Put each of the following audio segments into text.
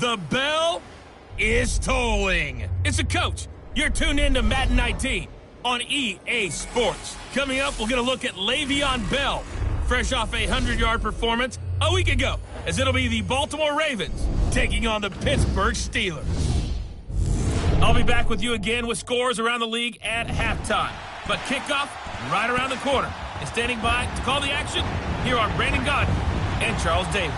The bell is tolling. It's a coach. You're tuned in to Madden 19 on EA Sports. Coming up, we're going to look at Le'Veon Bell, fresh off a 100-yard performance a week ago, as it'll be the Baltimore Ravens taking on the Pittsburgh Steelers. I'll be back with you again with scores around the league at halftime. But kickoff right around the corner. And standing by to call the action, here are Brandon Gaudin and Charles Davis.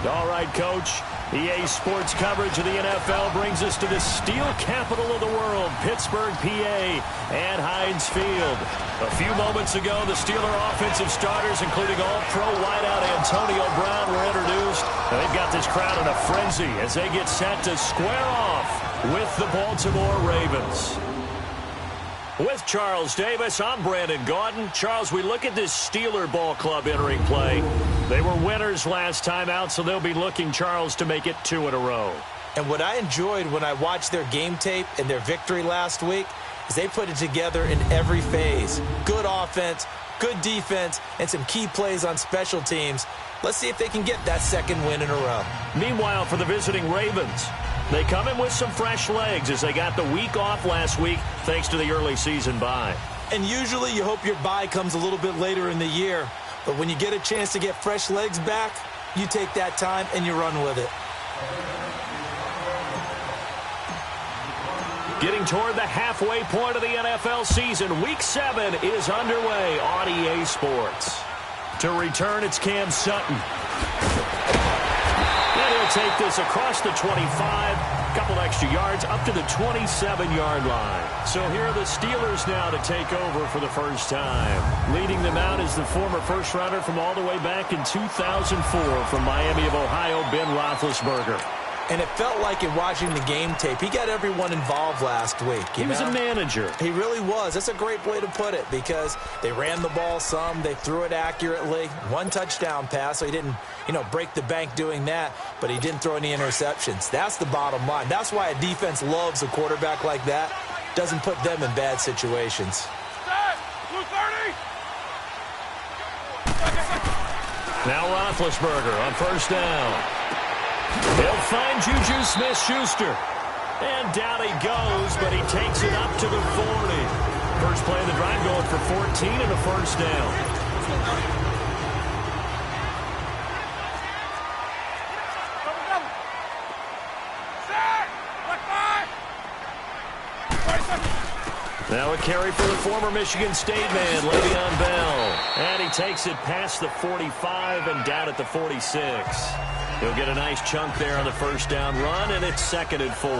All right, Coach. EA Sports coverage of the NFL brings us to the steel capital of the world, Pittsburgh, PA, and Heinz Field. A few moments ago, the Steeler offensive starters, including all-pro wideout Antonio Brown, were introduced. And they've got this crowd in a frenzy as they get set to square off with the Baltimore Ravens. With Charles Davis, I'm Brandon Gaudin. Charles, we look at this Steeler ball club entering play. They were winners last time out, so they'll be looking, Charles, to make it 2 in a row. And what I enjoyed when I watched their game tape and their victory last week is they put it together in every phase. Good offense, good defense, and some key plays on special teams. Let's see if they can get that second win in a row. Meanwhile, for the visiting Ravens, they come in with some fresh legs as they got the week off last week thanks to the early season bye. And usually you hope your bye comes a little bit later in the year. But when you get a chance to get fresh legs back, you take that time and you run with it. Getting toward the halfway point of the NFL season, Week 7 is underway on EA Sports. To return, it's Cam Sutton. And he'll take this across the 25, a couple extra yards, up to the 27-yard line. So here are the Steelers now to take over for the first time. Leading them out is the former first-rounder from all the way back in 2004 from Miami of Ohio, Ben Roethlisberger. And it felt like in watching the game tape, he got everyone involved last week. He was a manager. He really was. That's a great way to put it because they ran the ball some, they threw it accurately. 1 touchdown pass, so he didn't, break the bank doing that, but he didn't throw any interceptions. That's the bottom line. That's why a defense loves a quarterback like that. Doesn't put them in bad situations. Now Roethlisberger on first down. He'll find Juju Smith-Schuster. And down he goes, but he takes it up to the 40. First play of the drive going for 14 and a first down. Now a carry for the former Michigan State man, Le'Veon Bell. And he takes it past the 45 and down at the 46. He'll get a nice chunk there on the first down run, and it's 2nd and 4.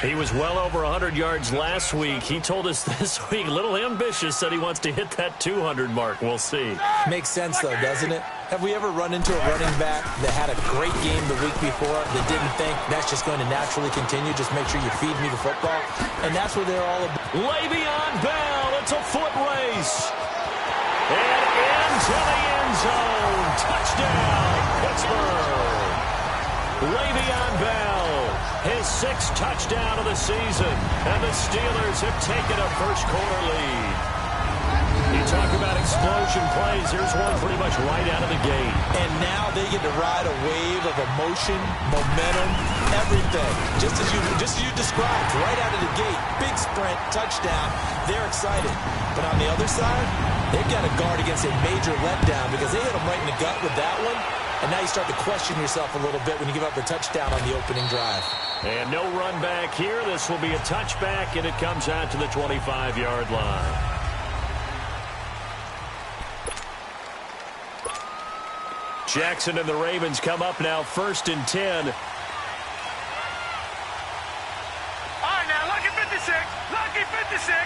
He was well over 100 yards last week. He told us this week, a little ambitious, said he wants to hit that 200 mark. We'll see. Makes sense, though, doesn't it? Have we ever run into a running back that had a great game the week before that didn't think that's just going to naturally continue? Just make sure you feed me the football. And that's what they're all about. Le'Veon Bell, it's a foot race. And into the end zone. Touchdown, Pittsburgh. Le'Veon Bell, his 6th touchdown of the season. And the Steelers have taken a first-quarter lead. You talk about explosion plays. Here's one pretty much right out of the gate. And now they get to ride a wave of emotion, momentum, everything. Just as you described, right out of the gate. Big sprint, touchdown. They're excited. But on the other side, they've got to guard against a major letdown because they hit them right in the gut with that one. And now you start to question yourself a little bit when you give up a touchdown on the opening drive. And no run back here. This will be a touchback, and it comes out to the 25-yard line. Jackson and the Ravens come up now 1st and 10. All right, now, lucky 56. Lucky 56.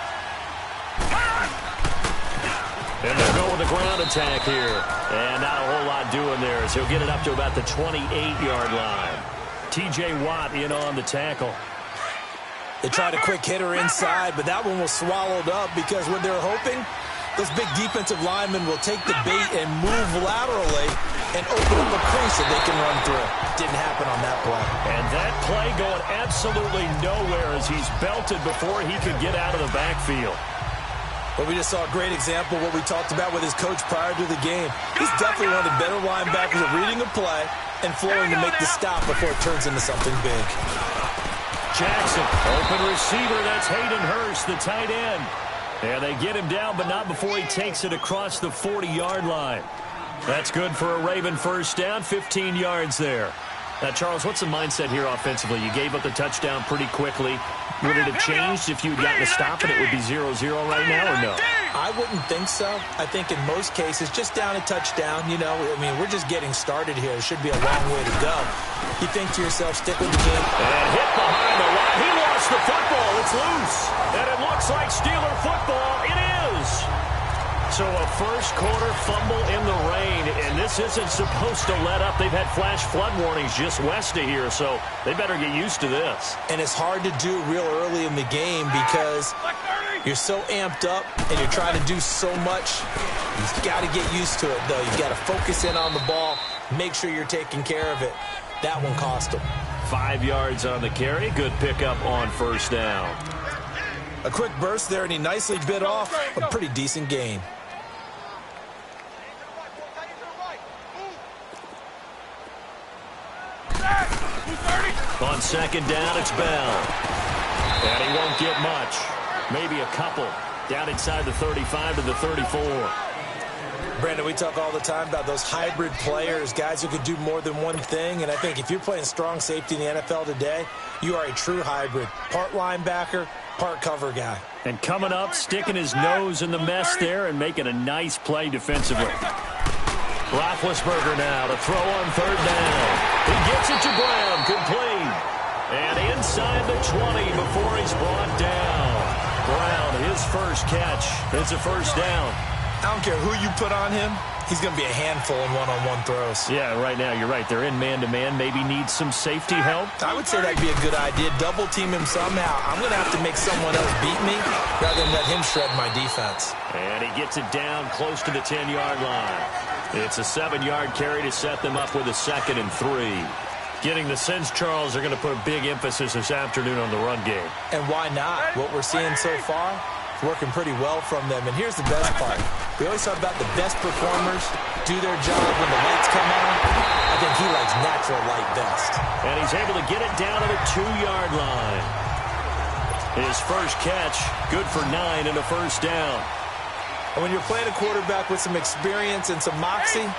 And they'll go with the ground attack here. And not a whole lot doing there as he'll get it up to about the 28-yard line. T.J. Watt in on the tackle. They tried a quick hitter inside, but that one was swallowed up because what they're hoping, those big defensive linemen will take the bait and move laterally and open up a crease that they can run through. Didn't happen on that play. And that play going absolutely nowhere as he's belted before he could get out of the backfield. But we just saw a great example of what we talked about with his coach prior to the game. He's definitely one of the better linebackers at reading a play, and flowing to make the stop before it turns into something big. Jackson, open receiver. That's Hayden Hurst, the tight end. And they get him down, but not before he takes it across the 40-yard line. That's good for a Raven first down, 15 yards there. Now, Charles, what's the mindset here offensively? You gave up the touchdown pretty quickly. Would it have changed if you had gotten a stop and it would be 0-0 right now, or no? I wouldn't think so. I think in most cases, just down a touchdown, you know, I mean, we're just getting started here. It should be a long way to go. You think to yourself, stick with the game. And hit behind the line. He lost the football. It's loose. And it looks like Steeler football. It is. So a first-quarter fumble in the rain, and this isn't supposed to let up. They've had flash flood warnings just west of here, so they better get used to this. And it's hard to do real early in the game because you're so amped up and you're trying to do so much. You've got to get used to it, though. You've got to focus in on the ball, make sure you're taking care of it. That one cost them. 5 yards on the carry. Good pickup on first down. A quick burst there, and he nicely bit off a pretty decent gain. On second down, it's Bell. And he won't get much. Maybe a couple. Down inside the 35 to the 34. Brandon, we talk all the time about those hybrid players, guys who could do more than one thing. And I think if you're playing strong safety in the NFL today, you are a true hybrid. Part linebacker, part cover guy. And coming up, sticking his nose in the mess there and making a nice play defensively. Roethlisberger now to throw on third down. He gets it to Brown, complete. And inside the 20 before he's brought down. Brown, his first catch. It's a first down. I don't care who you put on him. He's going to be a handful in one-on-one throws. Yeah, right now, you're right. They're in man-to-man. Maybe need some safety help. I would say that'd be a good idea. Double team him somehow. I'm going to have to make someone else beat me rather than let him shred my defense. And he gets it down close to the 10-yard line. It's a 7-yard carry to set them up with a 2nd and 3. Getting the sense, Charles, they're going to put a big emphasis this afternoon on the run game. And why not? What we're seeing so far, it's working pretty well from them. And here's the best part. We always talk about the best performers do their job when the lights come on. I think he likes natural light best. And he's able to get it down to the 2-yard line. His first catch, good for 9 and a first down. And when you're playing a quarterback with some experience and some moxie,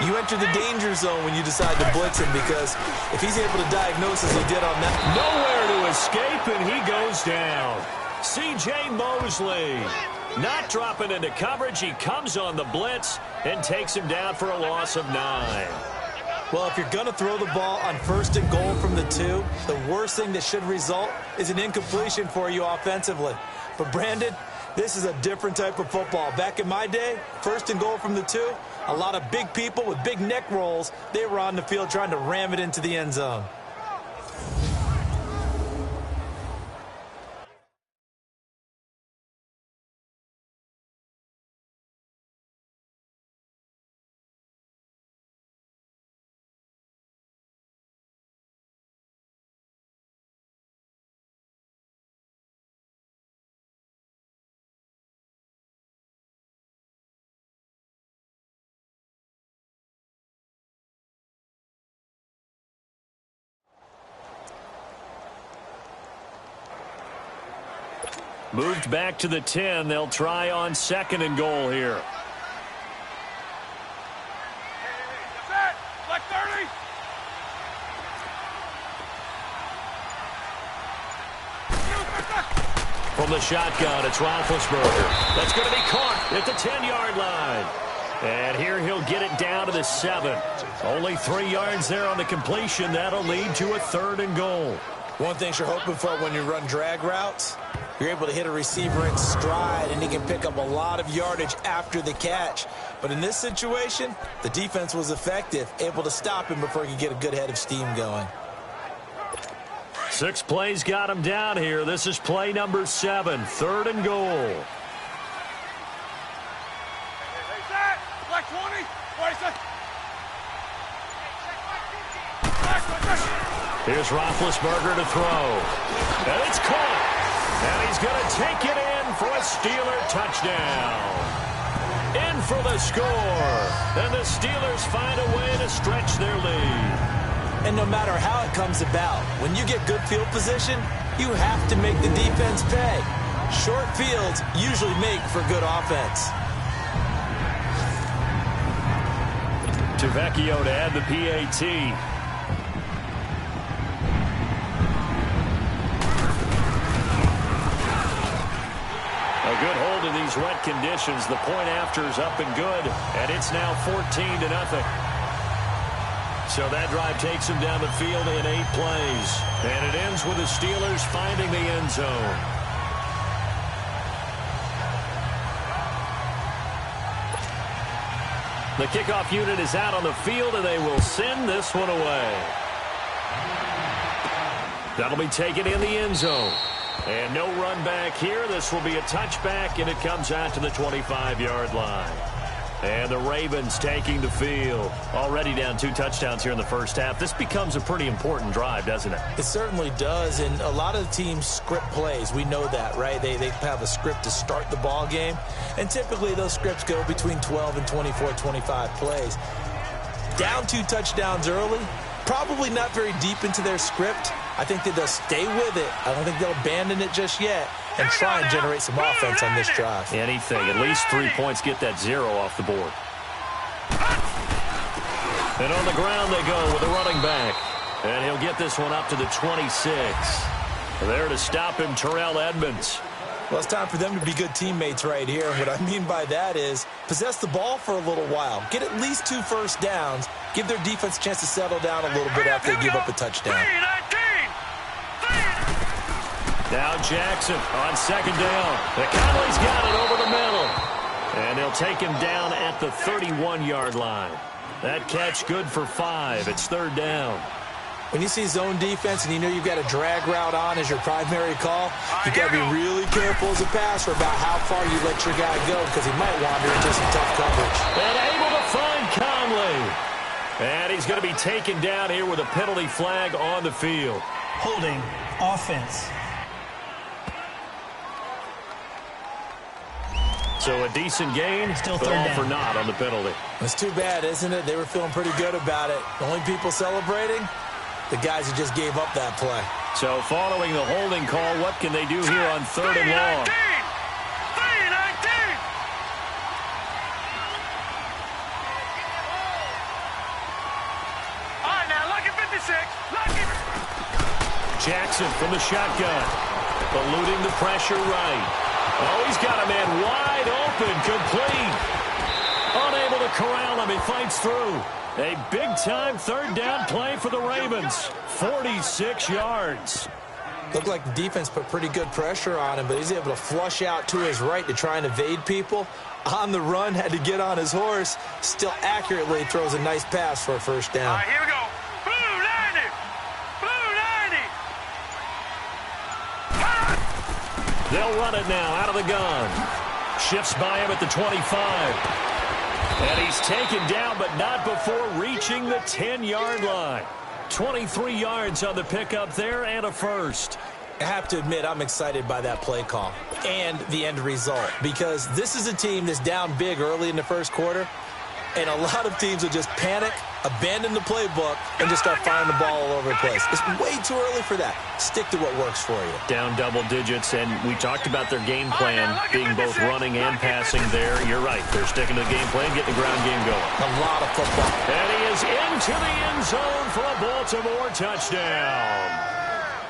you enter the danger zone when you decide to blitz him, because if he's able to diagnose as he did on that. Nowhere to escape, and he goes down. C.J. Mosley not dropping into coverage. He comes on the blitz and takes him down for a loss of 9. Well, if you're going to throw the ball on 1st and goal from the 2, the worst thing that should result is an incompletion for you offensively. But Brandon, this is a different type of football. Back in my day, 1st and goal from the 2, a lot of big people with big neck rolls, they were on the field trying to ram it into the end zone. Moved back to the 10. They'll try on 2nd and goal here. Like 30. From the shotgun, it's Roethlisberger. That's going to be caught at the 10-yard line. And here he'll get it down to the 7. Only 3 yards there on the completion. That'll lead to a 3rd and goal. One thing you're hoping for when you run drag routes, you're able to hit a receiver in stride, and he can pick up a lot of yardage after the catch. But in this situation, the defense was effective, able to stop him before he could get a good head of steam going. 6 plays got him down here. This is play number 7, 3rd and goal. Like 20. Here's Roethlisberger to throw. And it's caught. And he's going to take it in for a Steeler touchdown. in for the score. And the Steelers find a way to stretch their lead. And no matter how it comes about, when you get good field position, you have to make the defense pay. Short fields usually make for good offense. Tavecchio to add the PAT. A good hold in these wet conditions. The point after is up and good, and it's now 14-0. So that drive takes them down the field in 8 plays. And it ends with the Steelers finding the end zone. The kickoff unit is out on the field, and they will send this one away. That'll be taken in the end zone. And no run back here. This will be a touchback, and it comes out to the 25-yard line. And the Ravens taking the field. Already down 2 touchdowns here in the first half. This becomes a pretty important drive, doesn't it? It certainly does, and a lot of the teams script plays. We know that, right? They have a script to start the ball game, and typically those scripts go between 12 and 24, 25 plays. Down 2 touchdowns early, probably not very deep into their script. I think that they'll stay with it. I don't think they'll abandon it just yet and try and generate some offense on this drive. Anything. At least 3 points. Get that 0 off the board. And on the ground they go with the running back. And he'll get this one up to the 26. There to stop him, Terrell Edmunds. Well, it's time for them to be good teammates right here. And what I mean by that is possess the ball for a little while. Get at least 2 first downs. Give their defense a chance to settle down a little bit after they give up a touchdown. Now Jackson on second down. Conley's got it over the middle. And they'll take him down at the 31-yard line. That catch good for 5. It's 3rd down. When you see zone defense and you know you've got a drag route on as your primary call, you've got to be really careful as a passer about how far you let your guy go because he might wander into some tough coverage. And able to find Conley. And he's going to be taken down here with a penalty flag on the field. Holding offense. So a decent gain, Still but third all down. for naught on the penalty. It's too bad, isn't it? They were feeling pretty good about it. The only people celebrating, the guys who just gave up that play. So following the holding call, what can they do here on 3rd and long? All right, now, look at 56. Look at... Jackson from the shotgun. Eluding the pressure right. Oh, he's got a man wide open, complete. Unable to corral him, he fights through. A big-time 3rd down play for the Ravens. 46 yards. Looked like the defense put pretty good pressure on him, but he's able to flush out to his right to try and evade people. On the run, had to get on his horse. Still accurately throws a nice pass for a first down. All right, here we go. Blue 90. Blue 90. They'll run it now out of the gun. Shifts by him at the 25. And he's taken down, but not before reaching the 10-yard line. 23 yards on the pickup there and a first. I have to admit, I'm excited by that play call and the end result because this is a team that's down big early in the first quarter, and a lot of teams will just panic, abandon the playbook, and just start firing the ball all over the place. It's way too early for that. Stick to what works for you. Down double digits, and we talked about their game plan being both running and passing there. You're right. They're sticking to the game plan, getting the ground game going. A lot of football. And he is into the end zone for a Baltimore touchdown.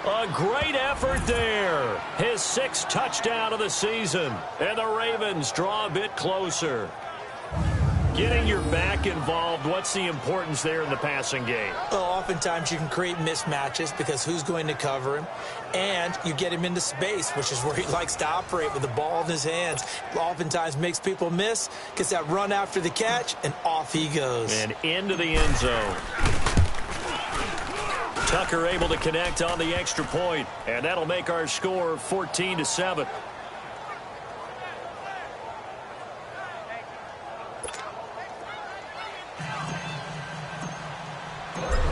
A great effort there. His 6th touchdown of the season. And the Ravens draw a bit closer. Getting your back involved, what's the importance there in the passing game? Well, oftentimes you can create mismatches because who's going to cover him? And you get him into space, which is where he likes to operate with the ball in his hands. Oftentimes makes people miss, gets that run after the catch, and off he goes. And into the end zone. Tucker able to connect on the extra point, and that'll make our score 14-7.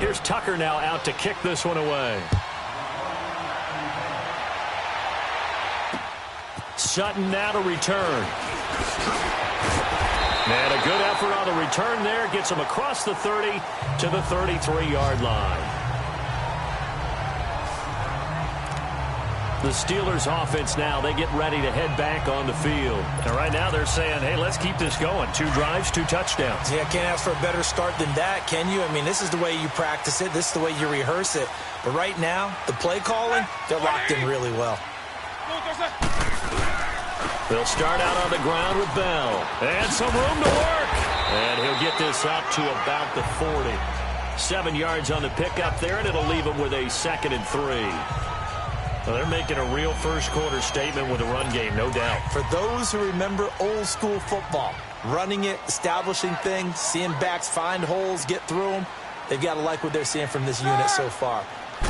Here's Tucker now out to kick this one away. Sutton now to return. And a good effort on the return there. Gets him across the 30 to the 33-yard line. The Steelers offense now, they get ready to head back on the field. And right now they're saying, hey, let's keep this going. 2 drives, 2 touchdowns. Yeah, can't ask for a better start than that, can you? I mean, this is the way you practice it. This is the way you rehearse it. But right now, the play calling, they're locked in really well. They'll start out on the ground with Bell. And some room to work. And he'll get this up to about the 40. 7 yards on the pickup there, and it'll leave him with a 2nd and 3. Well, they're making a real first-quarter statement with a run game, no doubt. For those who remember old-school football, running it, establishing things, seeing backs find holes, get through them, they've got to like what they're seeing from this unit so far.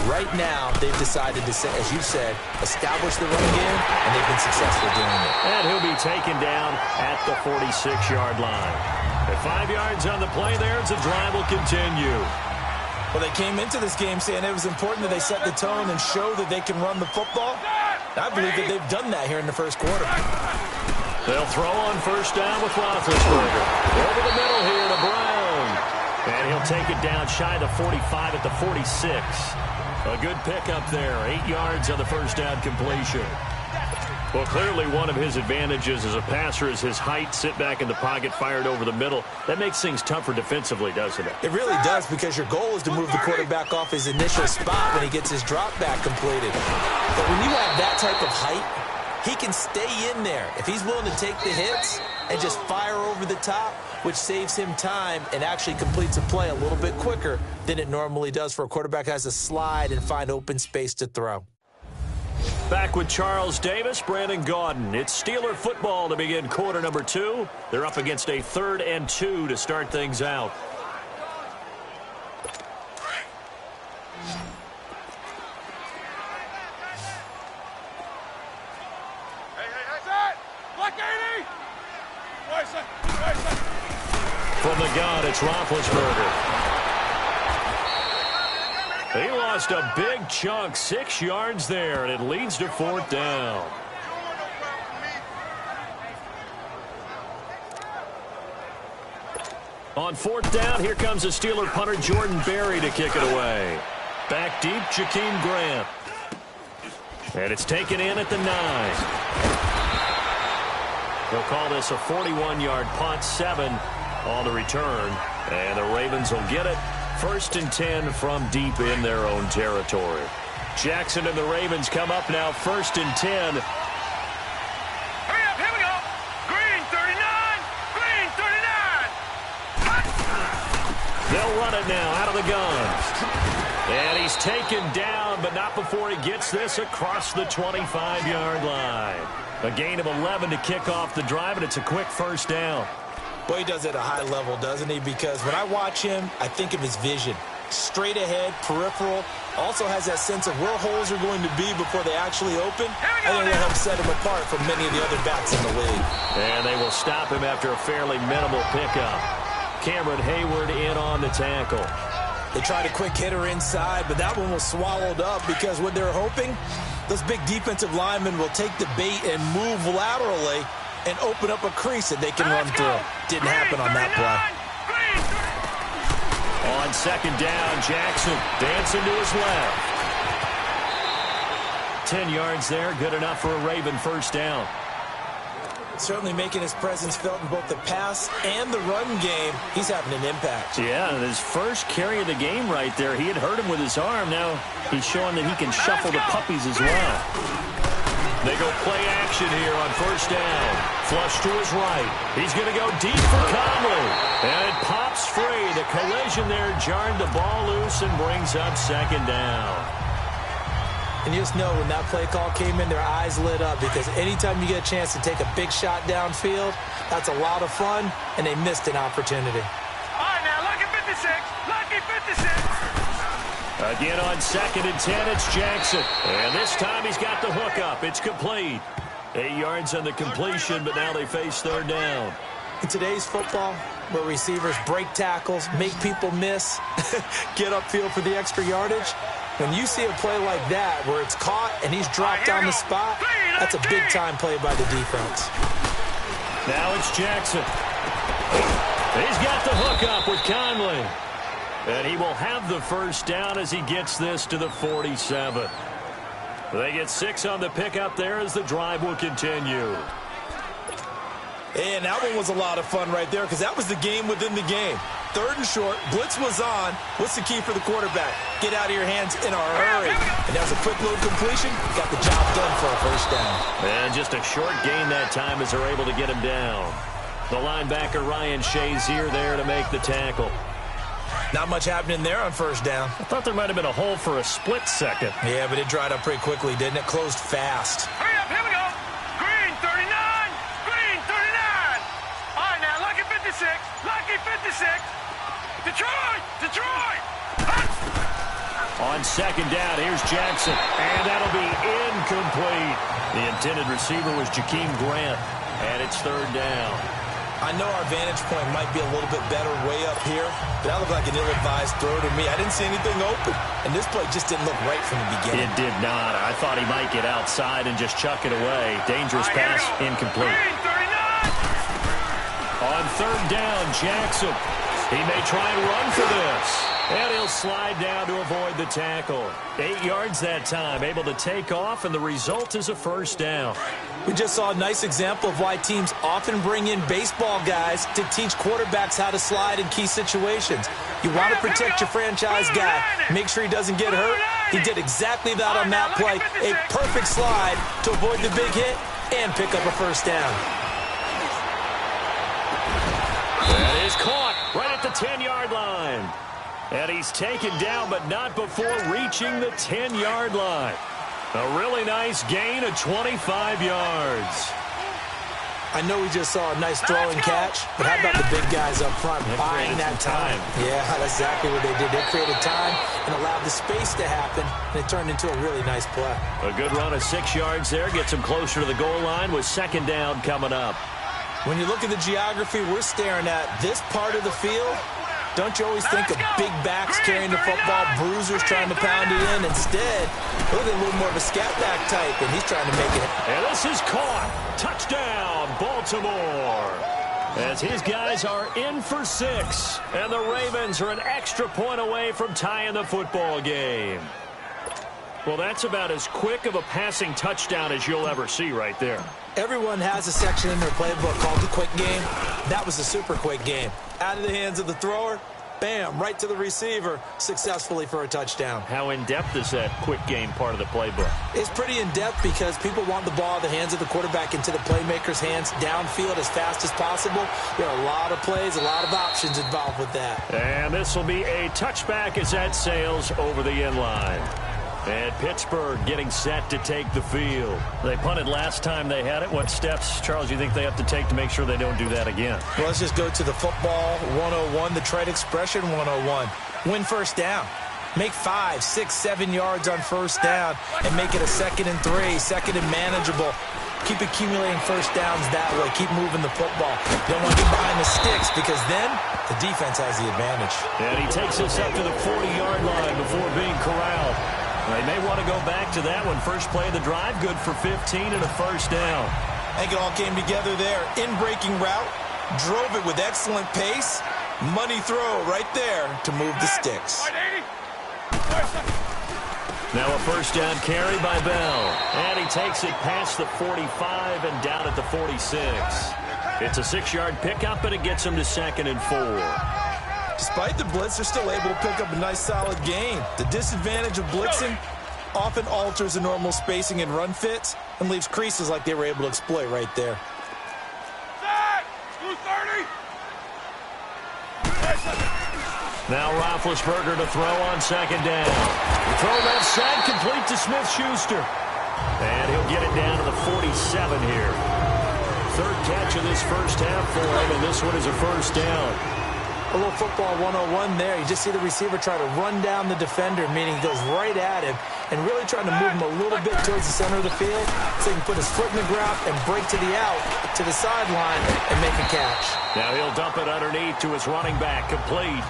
Right now, they've decided to, as you said, establish the run game, and they've been successful doing it. And he'll be taken down at the 46-yard line. At 5 yards on the play there, the drive will continue. Well, they came into this game saying it was important that they set the tone and show that they can run the football. I believe that they've done that here in the first quarter. They'll throw on first down with Roethlisberger. Over the middle here to Brown. And he'll take it down shy of the 45 at the 46. A good pickup there. 8 yards on the first down completion. Well, clearly one of his advantages as a passer is his height. Sit back in the pocket, fired over the middle. That makes things tougher defensively, doesn't it? It really does, because your goal is to move the quarterback off his initial spot when he gets his drop back completed. But when you have that type of height, he can stay in there. If he's willing to take the hits and just fire over the top, which saves him time and actually completes a play a little bit quicker than it normally does for a quarterback who has to slide and find open space to throw. Back with Charles Davis, Brandon Gaudin. It's Steeler football to begin quarter number 2. They're up against a 3rd and 2 to start things out. From the gun, it's Roethlisberger. He lost a big chunk, 6 yards there, and it leads to 4th down. On 4th down, here comes the Steeler punter Jordan Berry to kick it away. Back deep, Jakeem Grant. And it's taken in at the 9. They'll call this a 41-yard punt, 7 on the return. And the Ravens will get it. 1st and 10 from deep in their own territory. Jackson and the Ravens come up now, 1st and 10. Hurry up, here we go. Green 39, green 39. They'll run it now out of the gun. And he's taken down, but not before he gets this across the 25-yard line. A gain of 11 to kick off the drive, and it's a quick 1st down. Boy, he does it at a high level, doesn't he? Because when I watch him, I think of his vision. Straight ahead, peripheral. Also has that sense of where holes are going to be before they actually open. I think that helps set him apart from many of the other backs in the league. And they will stop him after a fairly minimal pickup. Cameron Hayward in on the tackle. They tried a quick hitter inside, but that one was swallowed up because what they're hoping, those big defensive linemen will take the bait and move laterally and open up a crease that they can run through. Didn't happen on that play. On 2nd down, Jackson dancing to his left. 10 yards there, good enough for a Raven 1st down. Certainly making his presence felt in both the pass and the run game. He's having an impact. Yeah, his first carry of the game right there. He had hurt him with his arm. Now he's showing that he can shuffle the puppies as well. They go play action here on 1st down. Flush to his right. He's going to go deep for Conley. And it pops free. The collision there jarred the ball loose and brings up 2nd down. And you just know when that play call came in, their eyes lit up, because anytime you get a chance to take a big shot downfield, that's a lot of fun, and they missed an opportunity. All right, now, lucky 56. Lucky 56. Again on 2nd and 10, it's Jackson. And this time he's got the hook up. It's complete. 8 yards on the completion, but now they face 3rd down. In today's football, where receivers break tackles, make people miss, get upfield for the extra yardage, when you see a play like that where it's caught and he's dropped on the spot, that's a big-time play by the defense. Now it's Jackson. He's got the hook up with Conley. And he will have the first down as he gets this to the 47. They get 6 on the pickup there as the drive will continue. And that one was a lot of fun right there because that was the game within the game. 3rd and short, blitz was on. What's the key for the quarterback? Get out of your hands in a hurry. And that was a quick little completion. Got the job done for a first down. And just a short gain that time as they're able to get him down. The linebacker Ryan Shazier there to make the tackle. Not much happening there on first down. I thought there might have been a hole for a split second. Yeah, but it dried up pretty quickly, didn't it? Closed fast. Hurry up, here we go. Green 39. Green 39. All right, now, Lucky 56. Lucky 56. Detroit. Detroit. On second down, here's Jackson. And that'll be incomplete. The intended receiver was Jakeem Grant. And it's 3rd down. I know our vantage point might be a little bit better way up here, but that looked like an ill-advised throw to me. I didn't see anything open, and this play just didn't look right from the beginning. It did not. I thought he might get outside and just chuck it away. Dangerous pass, incomplete. On 3rd down, Jackson. He may try and run for this. And he'll slide down to avoid the tackle. 8 yards that time, able to take off, and the result is a first down. We just saw a nice example of why teams often bring in baseball guys to teach quarterbacks how to slide in key situations. You want to protect your franchise guy. Make sure he doesn't get hurt. He did exactly that on that play. A perfect slide to avoid the big hit and pick up a first down. That is caught right at the 10-yard line. And he's taken down, but not before reaching the 10-yard line. A really nice gain of 25 yards. I know we just saw a nice throw and catch, but how about the big guys up front buying that time? Yeah, that's exactly what they did. They created time and allowed the space to happen, and it turned into a really nice play. A good run of 6 yards there, gets him closer to the goal line with 2nd down coming up. When you look at the geography we're staring at, this part of the field, don't you always think of big backs carrying the football, bruisers trying to pound it in? Instead, look at a little more of a scat back type, and he's trying to make it. And this is caught. Touchdown, Baltimore. As his guys are in for 6, and the Ravens are an extra point away from tying the football game. Well, that's about as quick of a passing touchdown as you'll ever see right there. Everyone has a section in their playbook called the quick game. That was a super quick game. Out of the hands of the thrower, bam, right to the receiver, successfully for a touchdown. How in-depth is that quick game part of the playbook? It's pretty in-depth because people want the ball in the hands of the quarterback into the playmaker's hands downfield as fast as possible. There are a lot of plays, a lot of options involved with that. And this will be a touchback as that sails over the end line. And Pittsburgh getting set to take the field. They punted last time they had it. What steps, Charles, you think they have to take to make sure they don't do that again? Well, let's just go to the football 101, the trade expression 101. Win first down. Make 5, 6, 7 yards on first down and make it a 2nd and 3, 2nd and manageable. Keep accumulating first downs that way. Keep moving the football. You don't want to get behind the sticks because then the defense has the advantage. And he takes us up to the 40-yard line before being corralled. They may want to go back to that one. First play of the drive, good for 15 and a first down. I think it all came together there. In-breaking route, drove it with excellent pace. Money throw right there to move the sticks. Now a first down carry by Bell. And he takes it past the 45 and down at the 46. It's a 6-yard pickup, and it gets him to 2nd and 4. Despite the blitz, they're still able to pick up a nice solid gain. The disadvantage of blitzing often alters the normal spacing and run fits and leaves creases like they were able to exploit right there. Now Roethlisberger to throw on 2nd down. The throw left side, complete to Smith-Schuster. And he'll get it down to the 47 here. 3rd catch of this first half for him, and this one is a first down. A little football 101 there. You just see the receiver try to run down the defender, meaning he goes right at him and really trying to move him a little bit towards the center of the field so he can put his foot in the ground and break to the out, to the sideline, and make a catch. Now he'll dump it underneath to his running back, complete.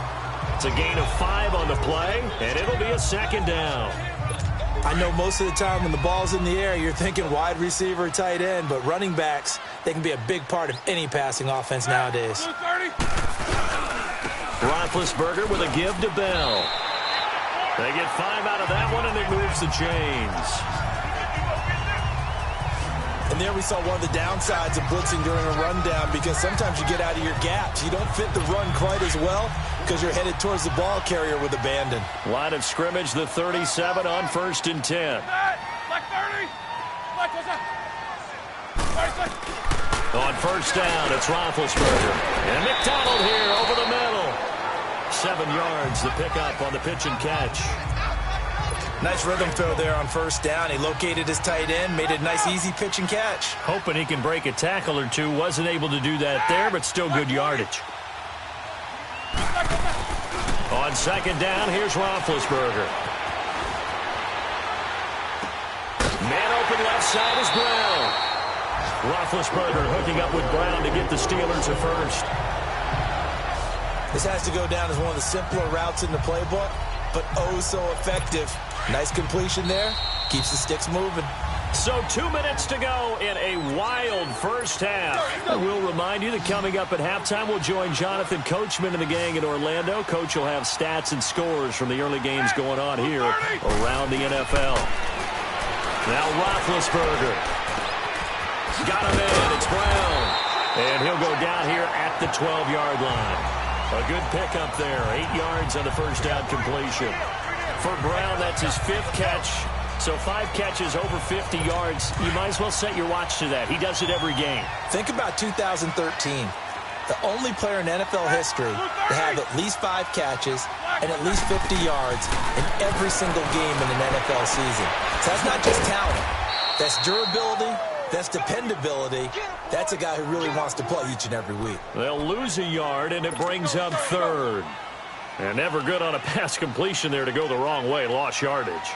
It's a gain of 5 on the play, and it'll be a 2nd down. I know most of the time when the ball's in the air, you're thinking wide receiver, tight end, but running backs, they can be a big part of any passing offense nowadays. Roethlisberger with a give to Bell. They get 5 out of that one, and it moves the chains. And there we saw one of the downsides of blitzing during a rundown, because sometimes you get out of your gaps. You don't fit the run quite as well because you're headed towards the ball carrier with abandon. Line of scrimmage, the 37 on 1st and 10. On 1st down, it's Roethlisberger. And McDonald here over the middle. 7 yards, the pickup on the pitch and catch. Nice rhythm throw there on 1st down. He located his tight end, made it a nice easy pitch and catch. Hoping he can break a tackle or two. Wasn't able to do that there, but still good yardage. On 2nd down, here's Roethlisberger. Man open left side is Brown. Roethlisberger hooking up with Brown to get the Steelers a first. This has to go down as one of the simpler routes in the playbook, but oh so effective. Nice completion there. Keeps the sticks moving. So 2 minutes to go in a wild first half. I will remind you that coming up at halftime, we'll join Jonathan Coachman and the gang in Orlando. Coach will have stats and scores from the early games going on here around the NFL. Now Roethlisberger. Got him in. It's Brown. And he'll go down here at the 12-yard line. A good pickup there. 8 yards on the first down completion. For Brown, that's his 5th catch. So 5 catches over 50 yards. You might as well set your watch to that. He does it every game. Think about 2013. The only player in NFL history to have at least 5 catches and at least 50 yards in every single game in an NFL season. So that's not just talent. That's durability. That's dependability. That's a guy who really wants to play each and every week. They'll lose a yard, and it brings up 3rd. And never good on a pass completion there to go the wrong way. Lost yardage.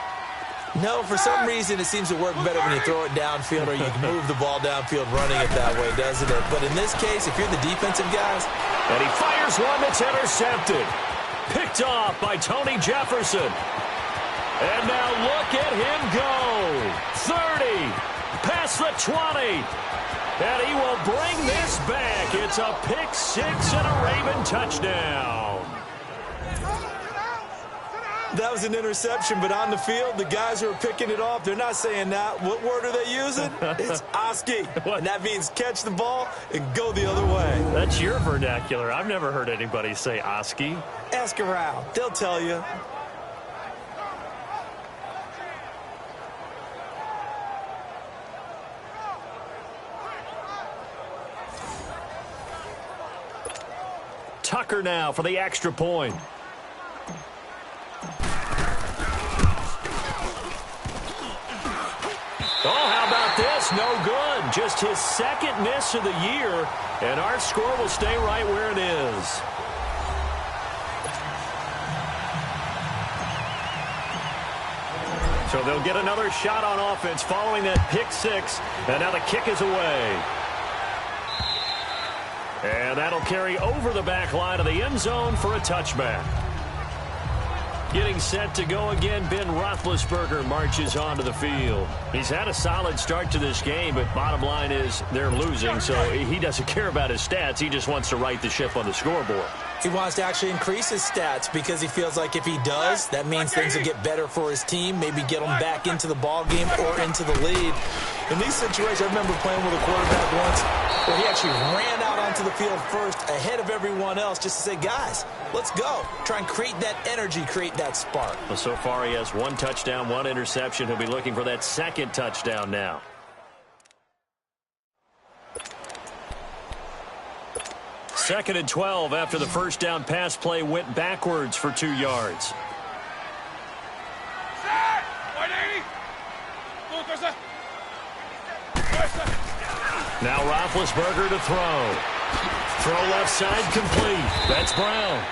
No, for some reason, it seems to work better when you throw it downfield or you can move the ball downfield running it that way, doesn't it? But in this case, if you're the defensive guys... And he fires one that's intercepted. Picked off by Tony Jefferson. And now look at him go. 30. Past the 20. And he will bring this back. It's a pick 6 and a Raven touchdown. That was an interception, but on the field, the guys who are picking it off, they're not saying that. What word are they using? It's Oski. And that means catch the ball and go the other way. That's your vernacular. I've never heard anybody say Oski. Ask around. They'll tell you. Tucker now for the extra point. Oh, how about this? No good. Just his 2nd miss of the year, and our score will stay right where it is. So they'll get another shot on offense following that pick 6, and now the kick is away. And that'll carry over the back line of the end zone for a touchback. Getting set to go again, Ben Roethlisberger marches onto the field. He's had a solid start to this game, but bottom line is they're losing, so he doesn't care about his stats. He just wants to right the ship on the scoreboard. He wants to actually increase his stats because he feels like if he does, that means things will get better for his team, maybe get them back into the ball game or into the lead. In these situations, I remember playing with a quarterback once where he actually ran out onto the field first ahead of everyone else just to say, guys, let's go. Try and create that energy, create that spark. Well, so far he has 1 touchdown, 1 interception. He'll be looking for that 2nd touchdown now. Second and 12 after the first down pass play went backwards for 2 yards. Now Roethlisberger to throw. Throw left side complete. That's Brown.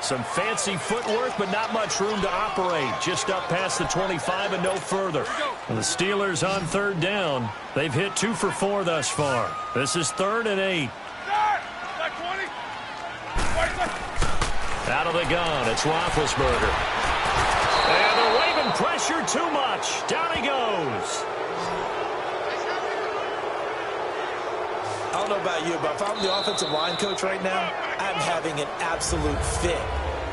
Some fancy footwork, but not much room to operate. Just up past the 25 and no further. And the Steelers on 3rd down. They've hit 2 for 4 thus far. This is 3rd and 8. Out of the gun, it's Roethlisberger. And the Ravens Even pressure too much. Down he goes. I don't know about you, but if I'm the offensive line coach right now, I'm having an absolute fit.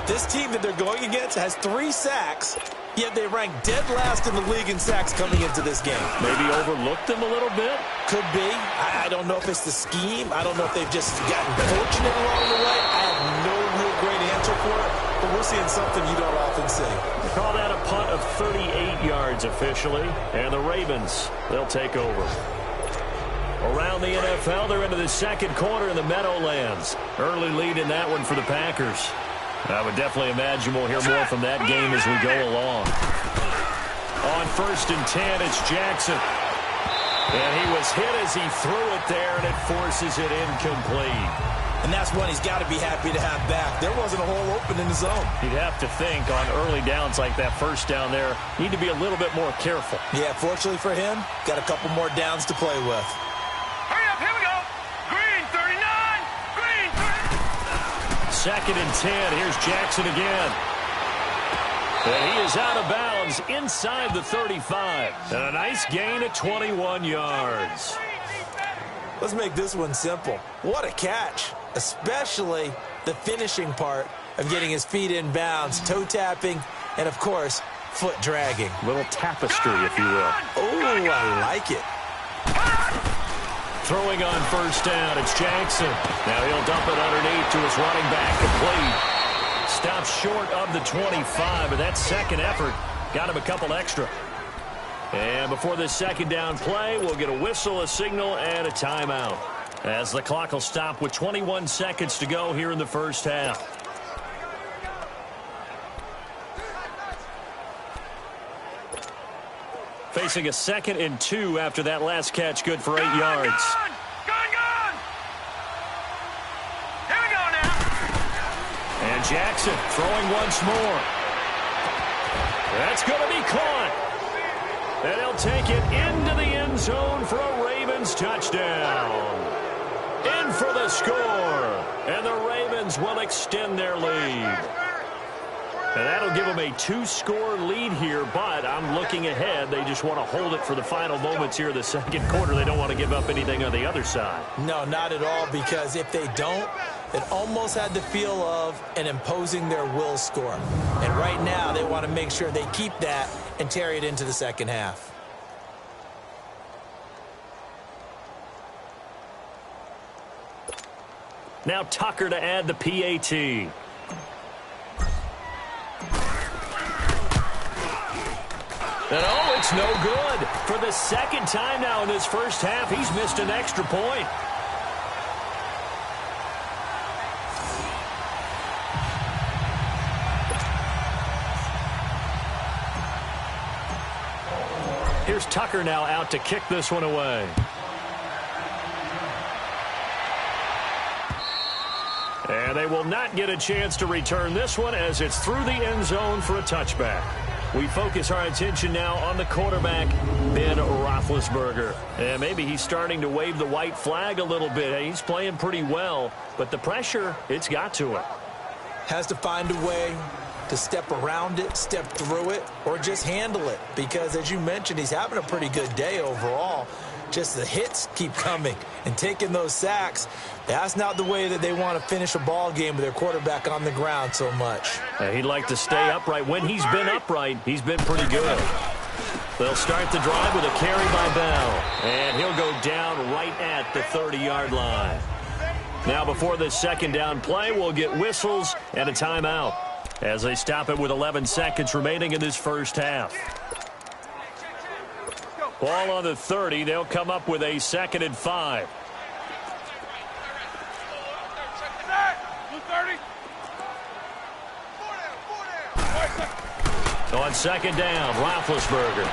This team that they're going against has 3 sacks, yet they rank dead last in the league in sacks coming into this game. Maybe overlooked them a little bit? Could be. I don't know if it's the scheme. I don't know if they've just gotten fortunate along the way. I have no real great answer for it, but we're seeing something you don't often see. They call that a punt of 38 yards officially, and the Ravens, they'll take over. Around the NFL, they're into the second quarter in the Meadowlands. Early lead in that one for the Packers. I would definitely imagine we'll hear more from that game as we go along. On 1st and 10, it's Jackson. And he was hit as he threw it there, and it forces it incomplete. And that's one he's got to be happy to have back. There wasn't a hole open in the zone. You'd have to think on early downs like that first down there, need to be a little bit more careful. Yeah, fortunately for him, got a couple more downs to play with. Hurry up, here we go. Green 39. Green 30. 2nd and 10. Here's Jackson again. And he is out of bounds inside the 35. And a nice gain at 21 yards. Let's make this one simple. What a catch, especially the finishing part of getting his feet in bounds, toe tapping, and, of course, foot dragging. Little tapestry, if you will. Oh, I like it. Throwing on 1st down, it's Jackson. Now he'll dump it underneath to his running back, complete. Stops short of the 25, but that second effort got him a couple extra. And before this second down play, we'll get a whistle, a signal, and a timeout, as the clock will stop with 21 seconds to go here in the first half. Facing a 2nd and 2 after that last catch, good for 8 yards. Gone. Here we go now. And Jackson throwing once more. That's going to be caught. And he'll take it into the end zone for a Ravens touchdown. In for the score. And the Ravens will extend their lead. And that'll give them a 2-score lead here, but I'm looking ahead. They just want to hold it for the final moments here in the second quarter. They don't want to give up anything on the other side. No, not at all, because if they don't, it almost had the feel of an imposing their will score. And right now, they want to make sure they keep that and carry it into the second half. Now Tucker to add the PAT. And oh, it's no good. For the second time now in this first half, he's missed an extra point. Here's Tucker now out to kick this one away. And they will not get a chance to return this one as it's through the end zone for a touchback. We focus our attention now on the quarterback, Ben Roethlisberger. And maybe he's starting to wave the white flag a little bit. He's playing pretty well, but the pressure, it's got to him. Has to find a way to step around it, step through it, or just handle it. Because, as you mentioned, he's having a pretty good day overall. Just the hits keep coming and taking those sacks. That's not the way that they want to finish a ball game with their quarterback on the ground so much. He'd like to stay upright. When he's been upright, he's been pretty good. They'll start the drive with a carry by Bell. And he'll go down right at the 30-yard line. Now before this second down play, we'll get whistles and a timeout as they stop it with 11 seconds remaining in this first half. Ball on the 30. They'll come up with a 2nd and 5. On 2nd down, Roethlisberger.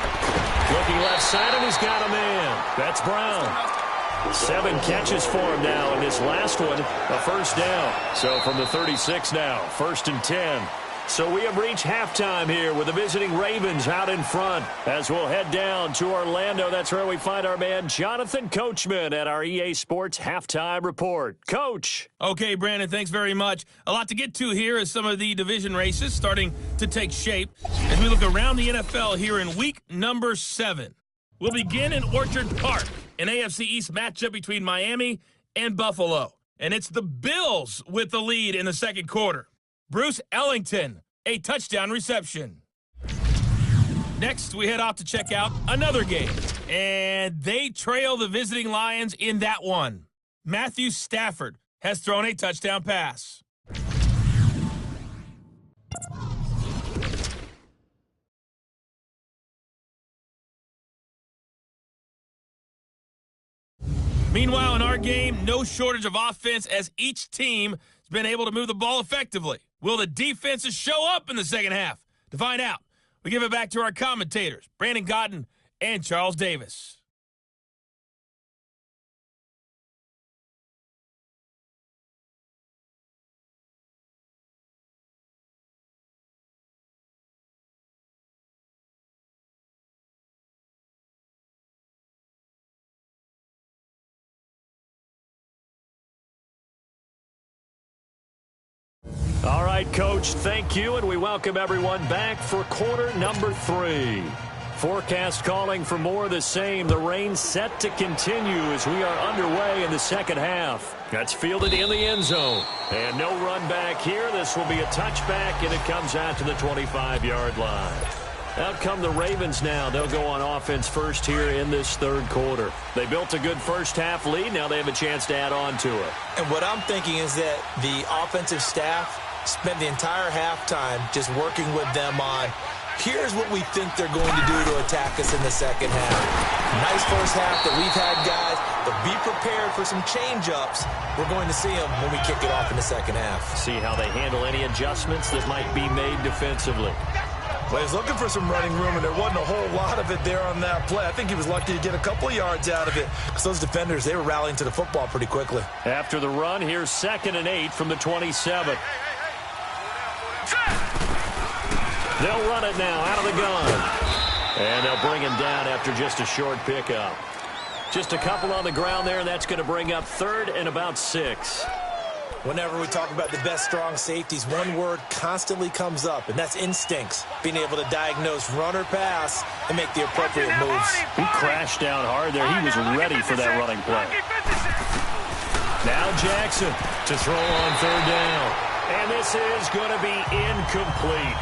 Looking left side, and he's got a man. That's Brown. 7 catches for him now, and his last one, a first down. So from the 36 now, 1st and 10. So we have reached halftime here with the visiting Ravens out in front. As we'll head down to Orlando, that's where we find our man Jonathan Coachman at our EA Sports Halftime Report. Coach. Okay, Brandon, thanks very much. A lot to get to here as some of the division races starting to take shape as we look around the NFL here in week number 7. We'll begin in Orchard Park, an AFC East matchup between Miami and Buffalo. And it's the Bills with the lead in the second quarter. Bruce Ellington, a touchdown reception. Next, we head off to check out another game. And they trail the visiting Lions in that one. Matthew Stafford has thrown a touchdown pass. Meanwhile, in our game, no shortage of offense as each team has been able to move the ball effectively. Will the defenses show up in the second half? To find out, we give it back to our commentators, Brandon Gaudin and Charles Davis. All right, Coach, thank you, and we welcome everyone back for quarter number 3. Forecast calling for more of the same. The rain set to continue as we are underway in the second half. That's fielded in the end zone. And no run back here. This will be a touchback, and it comes out to the 25-yard line. Out come the Ravens now. They'll go on offense first here in this third quarter. They built a good first-half lead. Now they have a chance to add on to it. And what I'm thinking is that the offensive staff spent the entire halftime just working with them on, here's what we think they're going to do to attack us in the second half. Nice first half that we've had, guys, but be prepared for some change-ups. We're going to see them when we kick it off in the second half. See how they handle any adjustments that might be made defensively. Well, he's looking for some running room, and there wasn't a whole lot of it there on that play. I think he was lucky to get a couple of yards out of it because those defenders, they were rallying to the football pretty quickly. After the run, here's 2nd and 8 from the 27. They'll run it now out of the gun. And they'll bring him down after just a short pickup. Just a couple on the ground there, and that's going to bring up 3rd and about 6. Whenever we talk about the best strong safeties, one word constantly comes up, and that's instincts. Being able to diagnose run or pass and make the appropriate moves. He crashed down hard there. He was ready for that running play. Now Jackson to throw on 3rd down. And this is going to be incomplete.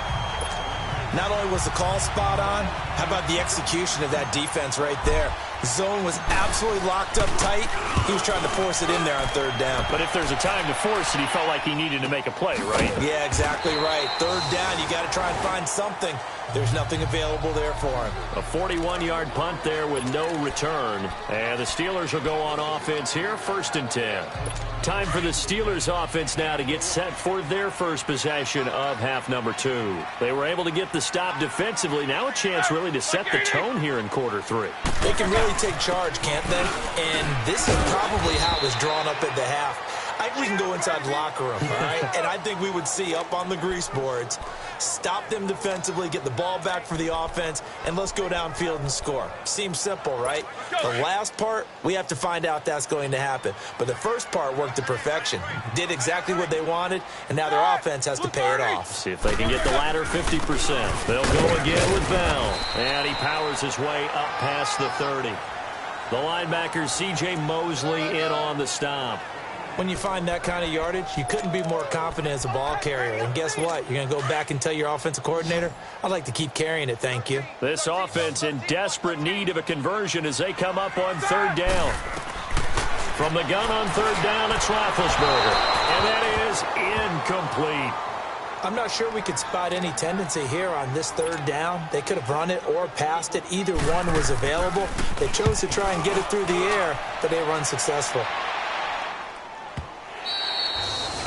Not only was the call spot on, how about the execution of that defense right there? The zone was absolutely locked up tight. He was trying to force it in there on 3rd down. But if there's a time to force it, he felt like he needed to make a play, right? Yeah, exactly right. 3rd down, you got to try and find something. There's nothing available there for him. A 41-yard punt there with no return. And the Steelers will go on offense here, 1st and 10. Time for the Steelers offense now to get set for their first possession of half number 2. They were able to get the stop defensively. Now a chance really to set the tone here in quarter 3. They can really take charge, can't they? And this is probably how it was drawn up at the half. I think we can go inside the locker room, all right? And I think we would see up on the grease boards, stop them defensively, get the ball back for the offense, and let's go downfield and score. Seems simple, right? The last part, we have to find out that's going to happen. But the first part worked to perfection. Did exactly what they wanted, and now their offense has to pay it off. See if they can get the latter 50%. They'll go again with Bell. And he powers his way up past the 30. The linebacker, C.J. Mosley, in on the stop. When you find that kind of yardage, you couldn't be more confident as a ball carrier. And guess what? You're going to go back and tell your offensive coordinator, I'd like to keep carrying it, thank you. This offense in desperate need of a conversion as they come up on 3rd down. From the gun on 3rd down, it's Roethlisberger. And that is incomplete. I'm not sure we could spot any tendency here on this 3rd down. They could have run it or passed it. Either one was available. They chose to try and get it through the air, but they were unsuccessful.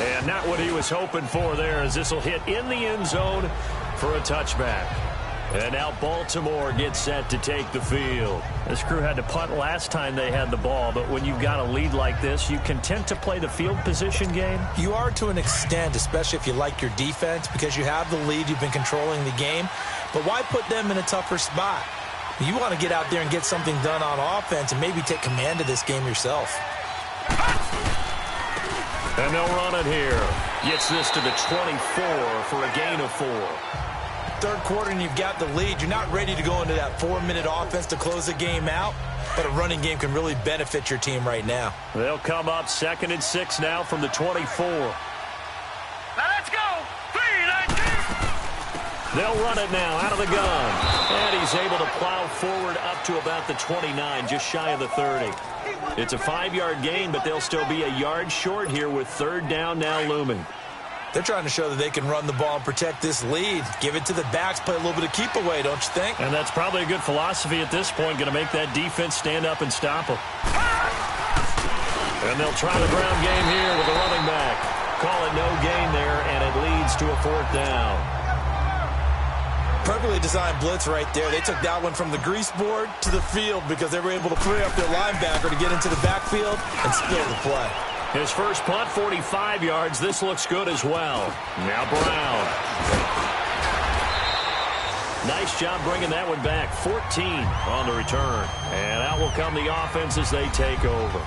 And not what he was hoping for there, as this will hit in the end zone for a touchback. And now Baltimore gets set to take the field. This crew had to punt last time they had the ball, but when you've got a lead like this, you content to play the field position game? You are to an extent, especially if you like your defense, because you have the lead, you've been controlling the game. But why put them in a tougher spot? You want to get out there and get something done on offense and maybe take command of this game yourself. And they'll run it here. Gets this to the 24 for a gain of 4. Third quarter and you've got the lead. You're not ready to go into that 4-minute offense to close the game out, but a running game can really benefit your team right now. They'll come up 2nd and 6 now from the 24. Now let's go. 3-19. They'll run it now out of the gun. And he's able to plow forward up to about the 29, just shy of the 30. It's a 5-yard gain, but they'll still be a yard short here with 3rd down now looming. They're trying to show that they can run the ball and protect this lead. Give it to the backs, play a little bit of keep away, don't you think? And that's probably a good philosophy at this point, going to make that defense stand up and stop them. And they'll try the ground game here with the running back. Call it no gain there, and it leads to a 4th down. Perfectly designed blitz right there. They took that one from the grease board to the field because they were able to free up their linebacker to get into the backfield and spill the play. His first punt, 45 yards. This looks good as well. Now Brown. Nice job bringing that one back. 14 on the return. And out will come the offense as they take over.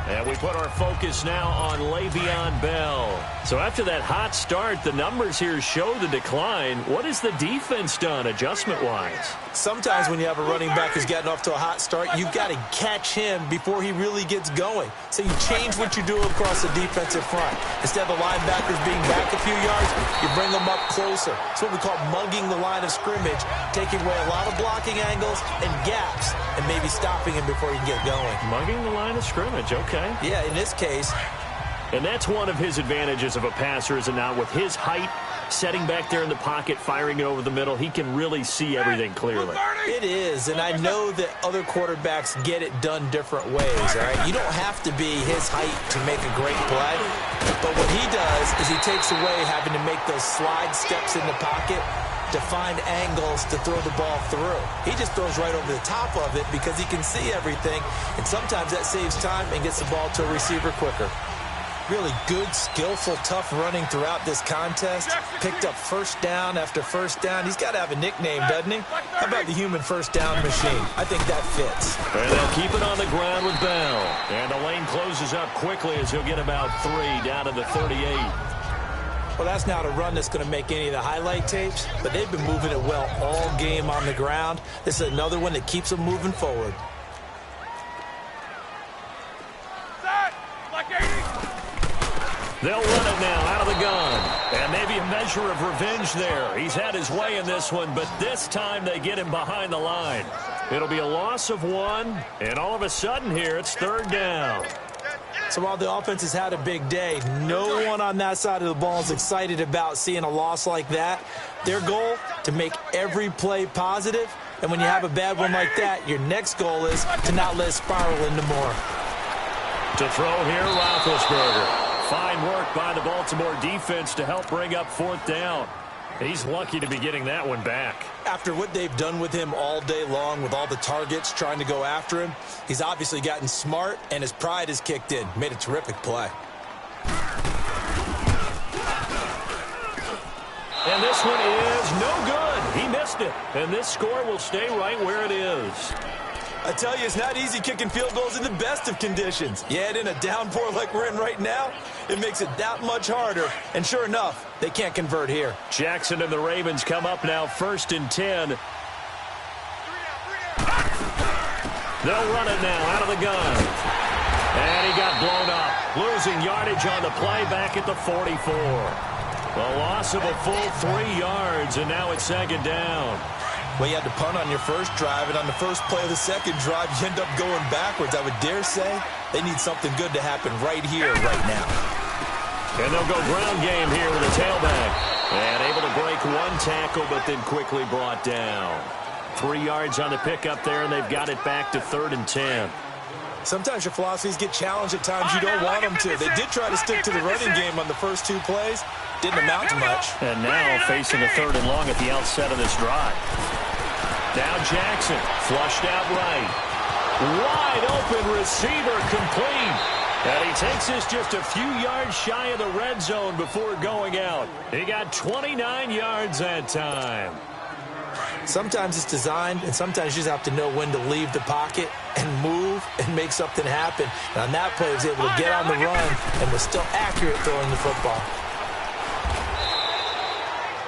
And we put our focus now on Le'Veon Bell. So after that hot start, the numbers here show the decline. What has the defense done adjustment-wise? Sometimes when you have a running back who's gotten off to a hot start, you've got to catch him before he really gets going. So you change what you do across the defensive front. Instead of the linebackers being back a few yards, you bring them up closer. It's what we call mugging the line of scrimmage, taking away a lot of blocking angles and gaps, and maybe stopping him before he can get going. Mugging the line of scrimmage, okay. Yeah, in this case. And that's one of his advantages of a passer, is it not? With his height, setting back there in the pocket, firing it over the middle, he can really see everything clearly. It is, and I know that other quarterbacks get it done different ways, all right? You don't have to be his height to make a great play, but what he does is he takes away having to make those slide steps in the pocket to find angles to throw the ball through. He just throws right over the top of it because he can see everything, and sometimes that saves time and gets the ball to a receiver quicker. Really good, skillful, tough running throughout this contest. Picked up first down after first down. He's got to have a nickname, doesn't he? How about the human first down machine? I think that fits. And they'll keep it on the ground with Bell. And the lane closes up quickly as he'll get about 3 down to the 38. Well, that's not a run that's going to make any of the highlight tapes, but they've been moving it well all game on the ground. This is another one that keeps them moving forward. They'll run it now out of the gun. And maybe a measure of revenge there. He's had his way in this one, but this time they get him behind the line. It'll be a loss of 1, and all of a sudden here it's 3rd down. So while the offense has had a big day, no one on that side of the ball is excited about seeing a loss like that. Their goal, to make every play positive, and when you have a bad one like that, your next goal is to not let it spiral into more. To throw here, Roethlisberger. Fine work by the Baltimore defense to help bring up 4th down. He's lucky to be getting that one back. After what they've done with him all day long, with all the targets trying to go after him, he's obviously gotten smart, and his pride has kicked in. Made a terrific play. And this one is no good. He missed it. And this score will stay right where it is. I tell you, it's not easy kicking field goals in the best of conditions. Yet in a downpour like we're in right now, it makes it that much harder. And sure enough, they can't convert here. Jackson and the Ravens come up now 1st and 10. They'll run it now out of the gun. And he got blown up. Losing yardage on the play back at the 44. A loss of a full 3 yards, and now it's 2nd down. Well, you had to punt on your first drive, and on the first play of the second drive, you end up going backwards. I would dare say they need something good to happen right here, right now. And they'll go ground game here with a tailback. And able to break 1 tackle, but then quickly brought down. 3 yards on the pickup there, and they've got it back to 3rd and 10. Sometimes your philosophies get challenged at times you don't want them to. They did try to stick to the running game on the first 2 plays. Didn't amount to much. And now facing a 3rd and long at the outset of this drive. Now Jackson, flushed out right. Wide open receiver, complete. And he takes this just a few yards shy of the red zone before going out. He got 29 yards that time. Sometimes it's designed, and sometimes you just have to know when to leave the pocket and move and make something happen. And on that play, he was able to get on the run and was still accurate throwing the football.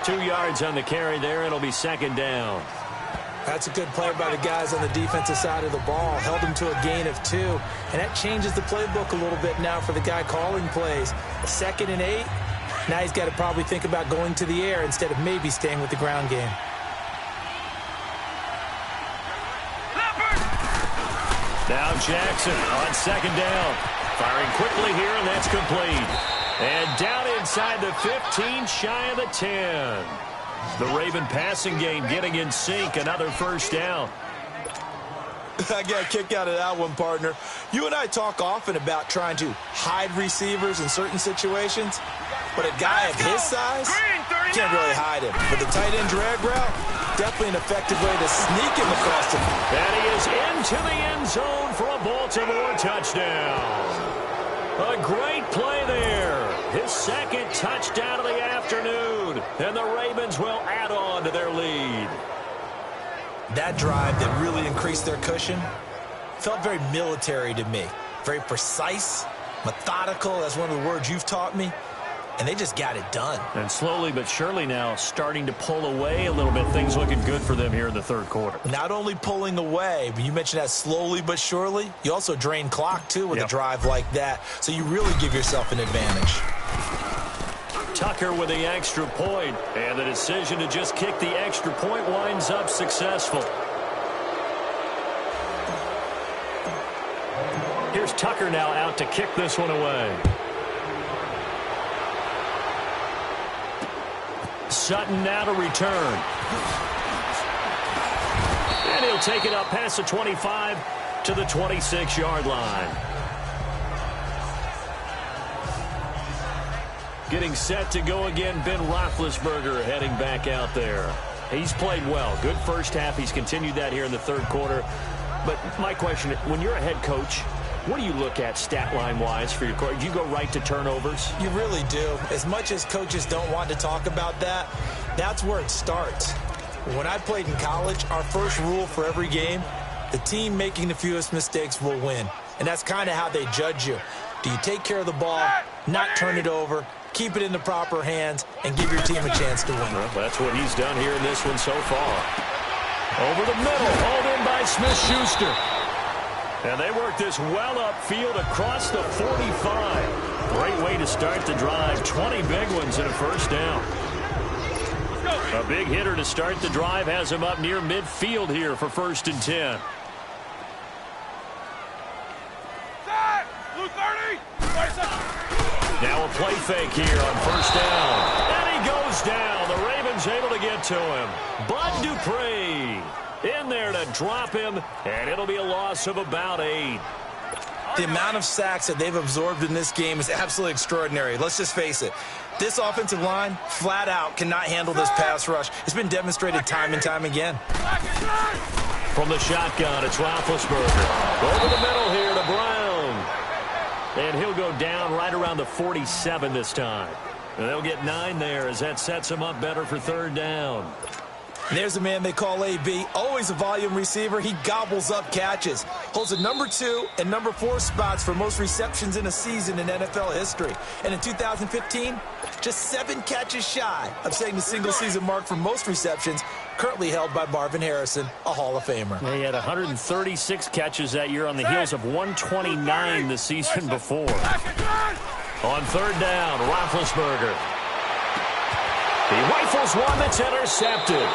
2 yards on the carry there. It'll be 2nd down. That's a good play by the guys on the defensive side of the ball. Held them to a gain of 2. And that changes the playbook a little bit now for the guy calling plays. A 2nd and 8. Now he's got to probably think about going to the air instead of maybe staying with the ground game. Now Jackson on 2nd down. Firing quickly here, and that's complete. And down inside the 15, shy of the 10. The Raven passing game getting in sync. Another 1st down. I got a kick out of that one, partner. You and I talk often about trying to hide receivers in certain situations, but a guy of his size can't really hide him. But the tight end drag route, definitely an effective way to sneak him across him. And he is into the end zone for a Baltimore touchdown. A great play there. His 2nd touchdown of the afternoon. And the Ravens will add on to their lead. That drive that really increased their cushion felt very military to me. Very precise, methodical. That's one of the words you've taught me. And they just got it done. And slowly but surely now starting to pull away a little bit. Things looking good for them here in the 3rd quarter. Not only pulling away, but you mentioned that slowly but surely. You also drain clock, too, with a drive like that. So you really give yourself an advantage. Tucker with the extra point. And the decision to just kick the extra point winds up successful. Here's Tucker now out to kick this one away. Sutton now to return. And he'll take it up past the 25 to the 26-yard line. Getting set to go again, Ben Roethlisberger heading back out there. He's played well. Good first half. He's continued that here in the 3rd quarter. But my question, when you're a head coach, what do you look at stat line-wise for your coach? Do you go right to turnovers? You really do. As much as coaches don't want to talk about that, that's where it starts. When I played in college, our first rule for every game, the team making the fewest mistakes will win. And that's kind of how they judge you. Do you take care of the ball, not turn it over, keep it in the proper hands, and give your team a chance to win? Well, that's what he's done here in this one so far. Over the middle, hauled in by Smith-Schuster. And they work this well upfield across the 45. Great way to start the drive. 20 big ones and a 1st down. A big hitter to start the drive has him up near midfield here for 1st and 10. Now a play fake here on 1st down. And he goes down. The Ravens able to get to him. Bud Dupree in there to drop him, and it'll be a loss of about 8. The amount of sacks that they've absorbed in this game is absolutely extraordinary. Let's just face it. This offensive line, flat out, cannot handle this pass rush. It's been demonstrated time and time again. From the shotgun, it's Roethlisberger. Over the middle here to Brown. And he'll go down right around the 47 this time. And they'll get 9 there as that sets him up better for 3rd down. There's a man they call AB, always a volume receiver. He gobbles up catches. Holds the number 2 and number 4 spots for most receptions in a season in NFL history. And in 2015, just 7 catches shy of setting the single-season mark for most receptions, currently held by Marvin Harrison, a Hall of Famer. He had 136 catches that year on the heels of 129 the season before. On 3rd down, Roethlisberger. He rifles one that's intercepted.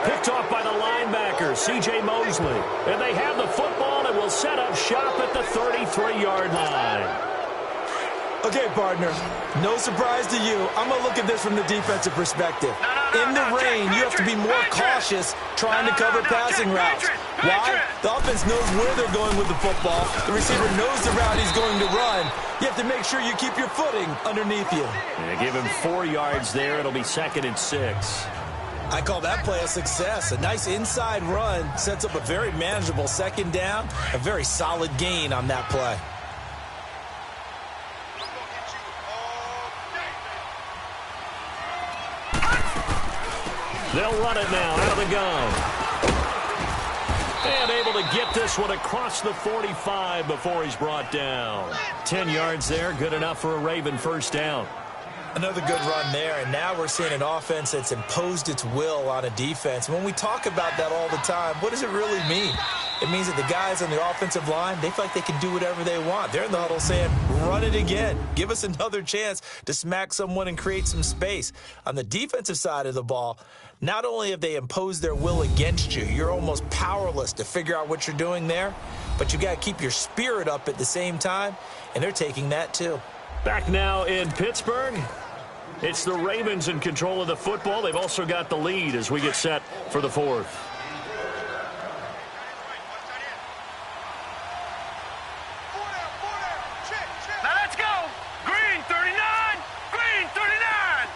Picked off by the linebacker, C.J. Mosley. And they have the football and will set up shop at the 33-yard line. Okay, partner, no surprise to you. I'm going to look at this from the defensive perspective. In the rain, you have to be more cautious trying to cover passing routes. Why? The offense knows where they're going with the football. The receiver knows the route he's going to run. You have to make sure you keep your footing underneath you. And give him 4 yards there. It'll be 2nd and 6. I call that play a success. A nice inside run sets up a very manageable 2nd down. A very solid gain on that play. They'll run it now out of the gun. And able to get this one across the 45 before he's brought down. 10 yards there, good enough for a Raven first down. Another good run there, and now we're seeing an offense that's imposed its will on a defense. When we talk about that all the time, what does it really mean? It means that the guys on the offensive line, they feel like they can do whatever they want. They're in the huddle saying, run it again. Give us another chance to smack someone and create some space. On the defensive side of the ball, not only have they imposed their will against you, you're almost powerless to figure out what you're doing there, but you got to keep your spirit up at the same time, and they're taking that too. Back now in Pittsburgh. It's the Ravens in control of the football. They've also got the lead as we get set for the 4th. Now let's go. Green 39. Green 39.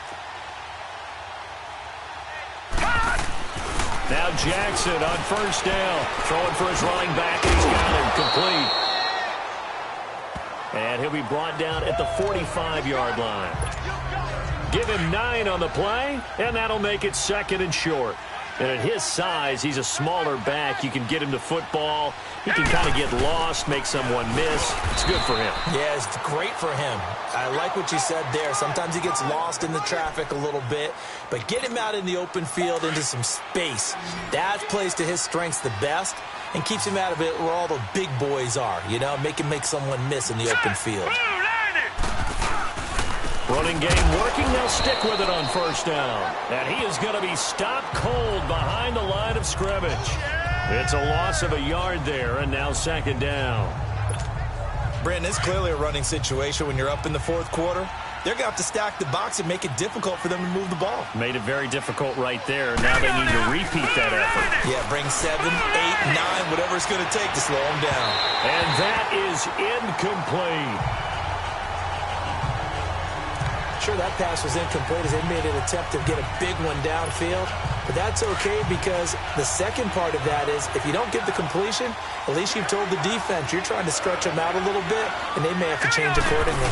Now Jackson on first down. Throwing for his running back, and he's got him complete. And he'll be brought down at the 45-yard line. Give him 9 on the play, and that'll make it 2nd and short. And at his size, he's a smaller back. You can get him the football. He can kind of get lost, make someone miss. It's good for him. Yeah, it's great for him. I like what you said there. Sometimes he gets lost in the traffic a little bit, but get him out in the open field into some space. That plays to his strengths the best and keeps him out of it where all the big boys are, you know, make someone miss in the open field. Running game working. They'll stick with it on first down. And he is going to be stopped cold behind the line of scrimmage. It's a loss of a yard there, and now 2nd down. Brandon, it's clearly a running situation when you're up in the 4th quarter. They're going to have to stack the box and make it difficult for them to move the ball. Made it very difficult right there. Now they need to repeat that effort. Yeah, bring 7, 8, 9, whatever it's going to take to slow them down. And that is incomplete. Sure, that pass was incomplete as they made an attempt to get a big one downfield. But that's okay because the second part of that is if you don't get the completion, at least you've told the defense you're trying to stretch them out a little bit, and they may have to change accordingly.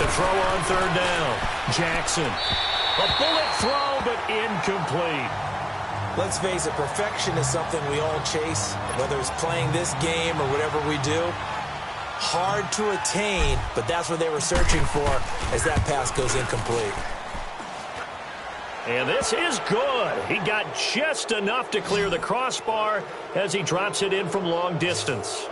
To throw on 3rd down, Jackson. A bullet throw, but incomplete. Let's face it, perfection is something we all chase, whether it's playing this game or whatever we do. Hard to attain, but that's what they were searching for as that pass goes incomplete. And this is good. He got just enough to clear the crossbar as he drops it in from long distance.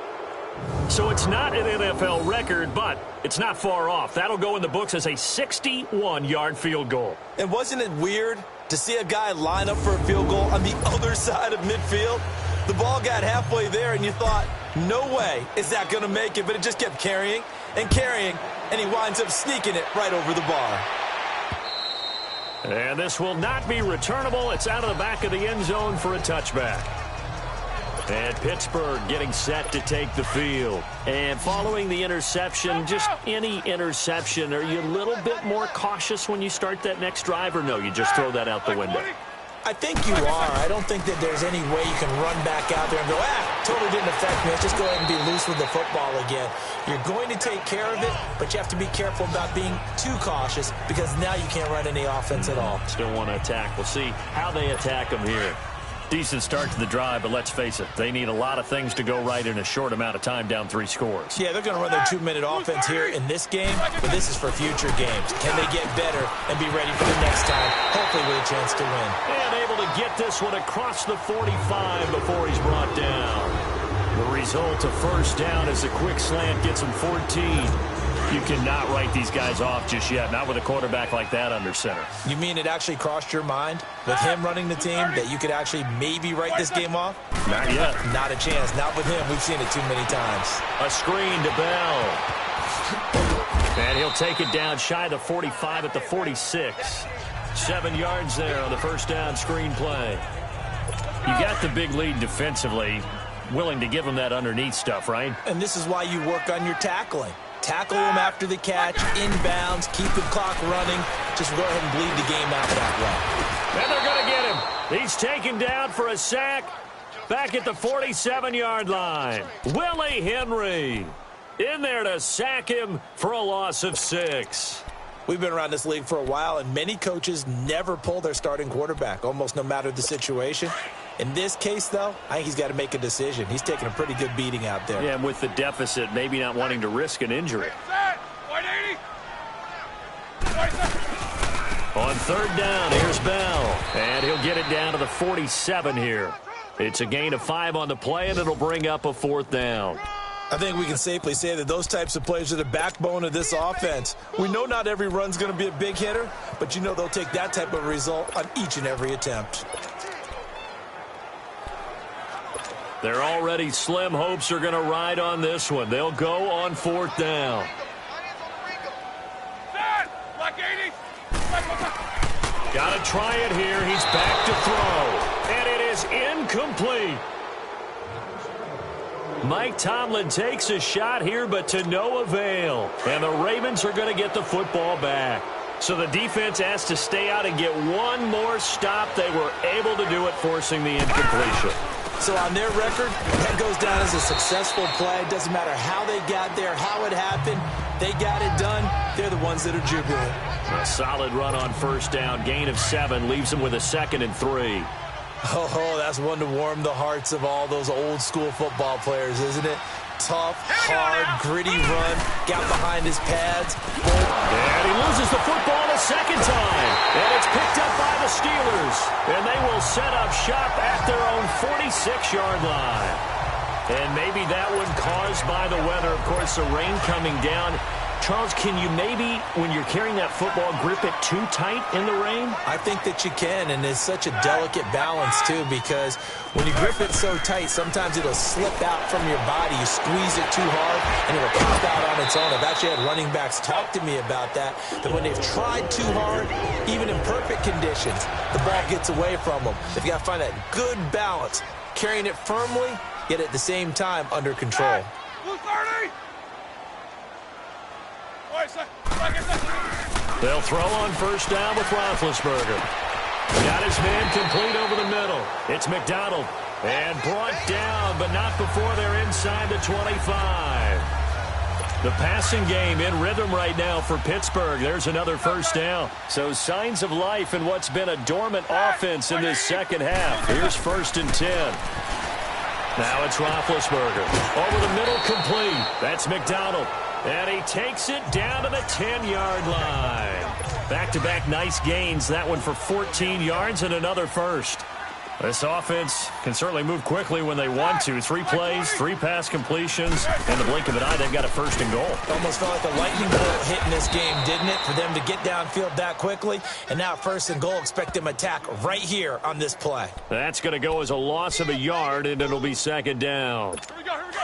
So it's not an NFL record, but it's not far off. That'll go in the books as a 61-yard field goal. And wasn't it weird to see a guy line up for a field goal on the other side of midfield? The ball got halfway there, and you thought, no way is that going to make it, but it just kept carrying, and he winds up sneaking it right over the bar. And this will not be returnable. It's out of the back of the end zone for a touchback. And Pittsburgh getting set to take the field. And following the interception, just any interception, are you a little bit more cautious when you start that next drive, or no, you just throw that out the window? I think you are. I don't think that there's any way you can run back out there and go, totally didn't affect me. Let's just go ahead and be loose with the football again. You're going to take care of it, but you have to be careful about being too cautious because now you can't run any offense at all. Still want to attack. We'll see how they attack them here. Decent start to the drive, but let's face it, they need a lot of things to go right in a short amount of time, down 3 scores. Yeah, they're going to run their 2-minute offense here in this game, but this is for future games. Can they get better and be ready for the next time, hopefully with a chance to win? And able to get this one across the 45 before he's brought down. The result of first down is a quick slant gets him 14. You cannot write these guys off just yet, not with a quarterback like that under center. You mean it actually crossed your mind with him running the team that you could actually maybe write this game off? Not yet. Not a chance. Not with him. We've seen it too many times. A screen to Bell. And he'll take it down shy of the 45 at the 46. 7 yards there on the first down screen play. You got the big lead defensively, willing to give them that underneath stuff, right? And this is why you work on your tackling. Tackle them after the catch, inbounds, keep the clock running. Just go ahead and bleed the game out that way. And they're going to get him. He's taken down for a sack back at the 47-yard line. Willie Henry in there to sack him for a loss of 6. We've been around this league for a while, and many coaches never pull their starting quarterback, almost no matter the situation. In this case, though, I think he's got to make a decision. He's taking a pretty good beating out there. Yeah, and with the deficit, maybe not wanting to risk an injury. On third down, here's Bell, and he'll get it down to the 47 here. It's a gain of 5 on the play, and it'll bring up a 4th down. I think we can safely say that those types of plays are the backbone of this offense. We know not every run's going to be a big hitter, but you know they'll take that type of result on each and every attempt. Their already slim hopes are going to ride on this one. They'll go on 4th down. Got to try it here. He's back to throw, and it is incomplete. Mike Tomlin takes a shot here, but to no avail. And the Ravens are going to get the football back. So the defense has to stay out and get one more stop. They were able to do it, forcing the incompletion. So on their record, that goes down as a successful play. It doesn't matter how they got there, how it happened. They got it done. They're the ones that are jubilant. A solid run on first down. Gain of 7 leaves them with a 2nd and 3. Oh, that's one to warm the hearts of all those old-school football players, isn't it? Tough, hard, gritty run. Got behind his pads. And he loses the football a second time. And it's picked up by the Steelers. And they will set up shop at their own 46-yard line. And maybe that one caused by the weather. Of course, the rain coming down. Charles, can you maybe, when you're carrying that football, grip it too tight in the rain? I think that you can, and it's such a delicate balance, too, because when you grip it so tight, sometimes it'll slip out from your body. You squeeze it too hard, and it'll pop out on its own. I've actually had running backs talk to me about that when they've tried too hard, even in perfect conditions, the ball gets away from them. They've got to find that good balance, carrying it firmly, yet at the same time under control. They'll throw on first down with Roethlisberger. Got his man complete over the middle. It's McDonald. And brought down, but not before they're inside the 25. The passing game in rhythm right now for Pittsburgh. There's another first down. So signs of life in what's been a dormant offense in this second half. Here's 1st and 10. Now it's Roethlisberger. Over the middle, complete. That's McDonald. And he takes it down to the 10-yard line. Back-to-back nice gains. That one for 14 yards and another first. This offense can certainly move quickly when they want to. 3 plays, 3 pass completions. In the blink of an eye, they've got a 1st and goal. Almost felt like a lightning bolt hit in this game, didn't it? For them to get downfield that quickly. And now 1st and goal, expect them to attack right here on this play. That's going to go as a loss of a yard, and it'll be 2nd down.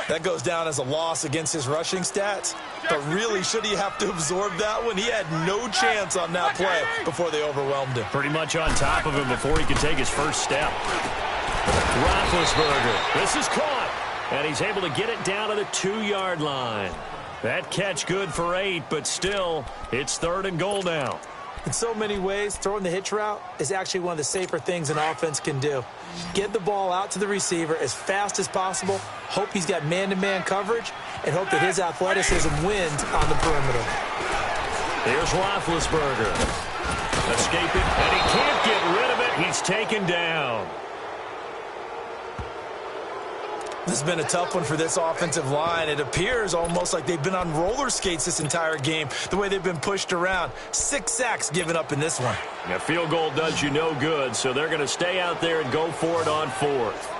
That goes down as a loss against his rushing stats. But really, should he have to absorb that one? He had no chance on that play before they overwhelmed him. Pretty much on top of him before he could take his first step. Roethlisberger. This is caught. And he's able to get it down to the 2-yard line. That catch good for 8, but still, it's 3rd and goal now. In so many ways, throwing the hitch route is actually one of the safer things an offense can do. Get the ball out to the receiver as fast as possible, hope he's got man-to-man coverage, and hope that his athleticism wins on the perimeter. Here's Roethlisberger. Escaping, and he can't get rid of it. He's taken down. This has been a tough one for this offensive line. It appears almost like they've been on roller skates this entire game, the way they've been pushed around. 6 sacks given up in this one. A field goal does you no good, so they're going to stay out there and go for it on 4th.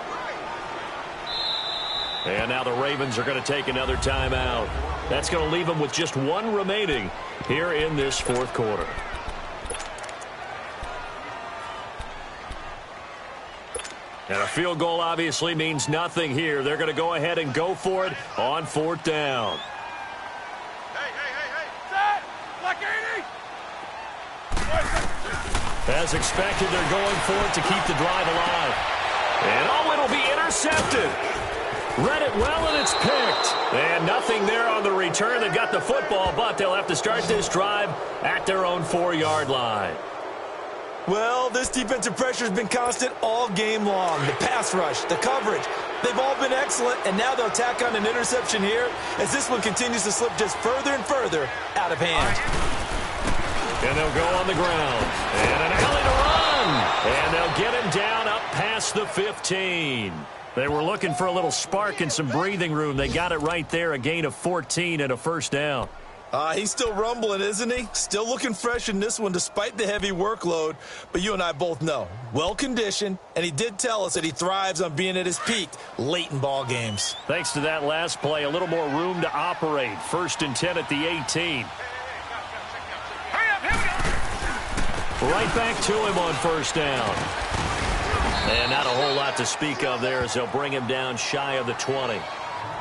And now the Ravens are going to take another timeout. That's going to leave them with just 1 remaining here in this 4th quarter. And a field goal obviously means nothing here. They're going to go ahead and go for it on 4th down. Set! Black 80! As expected, they're going for it to keep the drive alive. And oh, it'll be intercepted. Read it well, and it's picked. And nothing there on the return. They've got the football, but they'll have to start this drive at their own 4-yard line. Well, this defensive pressure has been constant all game long. The pass rush, the coverage, they've all been excellent, and now they'll tack on an interception here as this one continues to slip just further and further out of hand. And they'll go on the ground. And an alley to run. And they'll get him down up past the 15. They were looking for a little spark and some breathing room. They got it right there, a gain of 14 and a first down. He's still rumbling, isn't he? Still looking fresh in this one despite the heavy workload. But you and I both know, well-conditioned, and he did tell us that he thrives on being at his peak late in ball games. Thanks to that last play, a little more room to operate. 1st and 10 at the 18. Right back to him on first down. And not a whole lot to speak of there as they'll bring him down shy of the 20.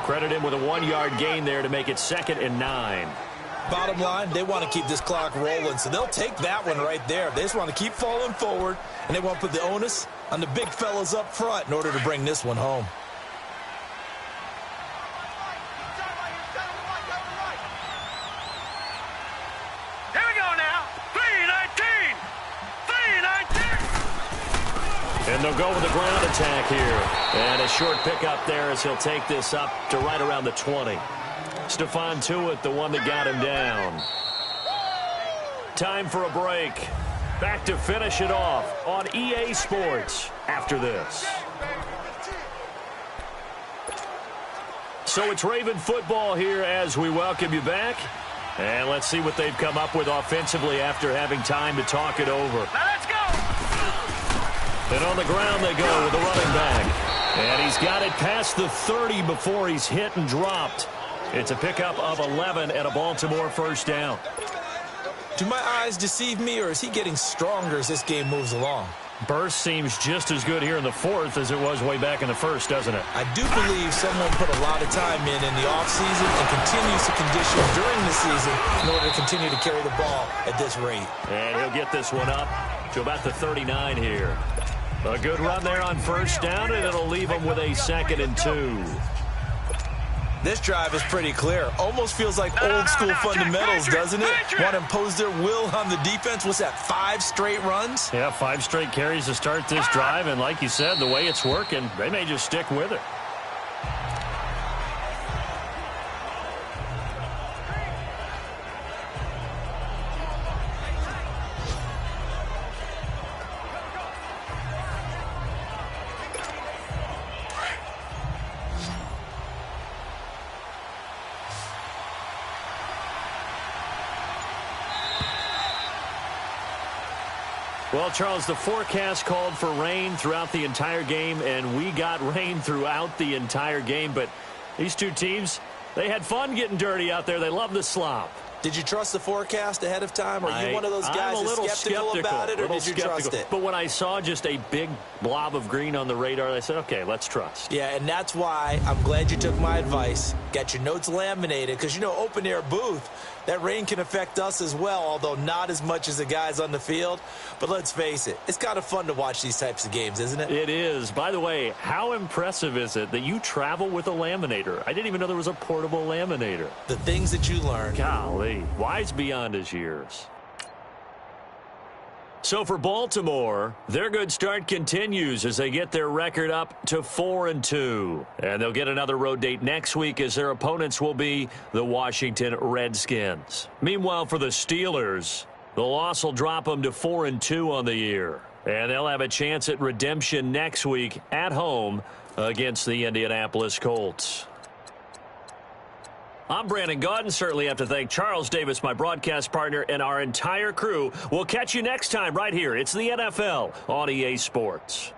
Credit him with a 1-yard gain there to make it 2nd and 9. Bottom line, they want to keep this clock rolling, so they'll take that one right there. They just want to keep falling forward, and they want to put the onus on the big fellas up front in order to bring this one home. Here we go now. 3-19. 3-19. And they'll go with the ground attack here. And a short pickup there as he'll take this up to right around the 20. Stephon Tuitt, the one that got him down. Time for a break. Back to finish it off on EA Sports after this. So it's Raven football here as we welcome you back. And let's see what they've come up with offensively after having time to talk it over. Now let's go. And on the ground they go with the running back. And he's got it past the 30 before he's hit and dropped. It's a pickup of 11 and a Baltimore first down. Do my eyes deceive me, or is he getting stronger as this game moves along? Burst seems just as good here in the 4th as it was way back in the 1st, doesn't it? I do believe someone put a lot of time in the offseason and continues to condition during the season in order to continue to carry the ball at this rate. And he'll get this one up to about the 39 here. A good run there on first down, and it'll leave him with a 2nd and 2. This drive is pretty clear. Almost feels like old school fundamentals, doesn't it? Want to impose their will on the defense. What's that, 5 straight runs? Yeah, 5 straight carries to start this drive, and like you said, the way it's working, they may just stick with it. Well, Charles, the forecast called for rain throughout the entire game, and we got rain throughout the entire game. But these two teams, they had fun getting dirty out there. They love the slop. Did you trust the forecast ahead of time? Are you one of those guys that's skeptical about it, or did you trust it? But when I saw just a big blob of green on the radar, I said, okay, let's trust. Yeah, and that's why I'm glad you took my advice. Got your notes laminated, because, you know, open-air booth, that rain can affect us as well, although not as much as the guys on the field. But let's face it, it's kind of fun to watch these types of games, isn't it? It is. By the way, how impressive is it that you travel with a laminator? I didn't even know there was a portable laminator. The things that you learn. Golly, wise beyond his years. So for Baltimore, their good start continues as they get their record up to 4-2. And they'll get another road date next week as their opponents will be the Washington Redskins. Meanwhile, for the Steelers, the loss will drop them to 4-2 on the year. And they'll have a chance at redemption next week at home against the Indianapolis Colts. I'm Brandon Gaudin. Certainly have to thank Charles Davis, my broadcast partner, and our entire crew. We'll catch you next time right here. It's the NFL on EA Sports.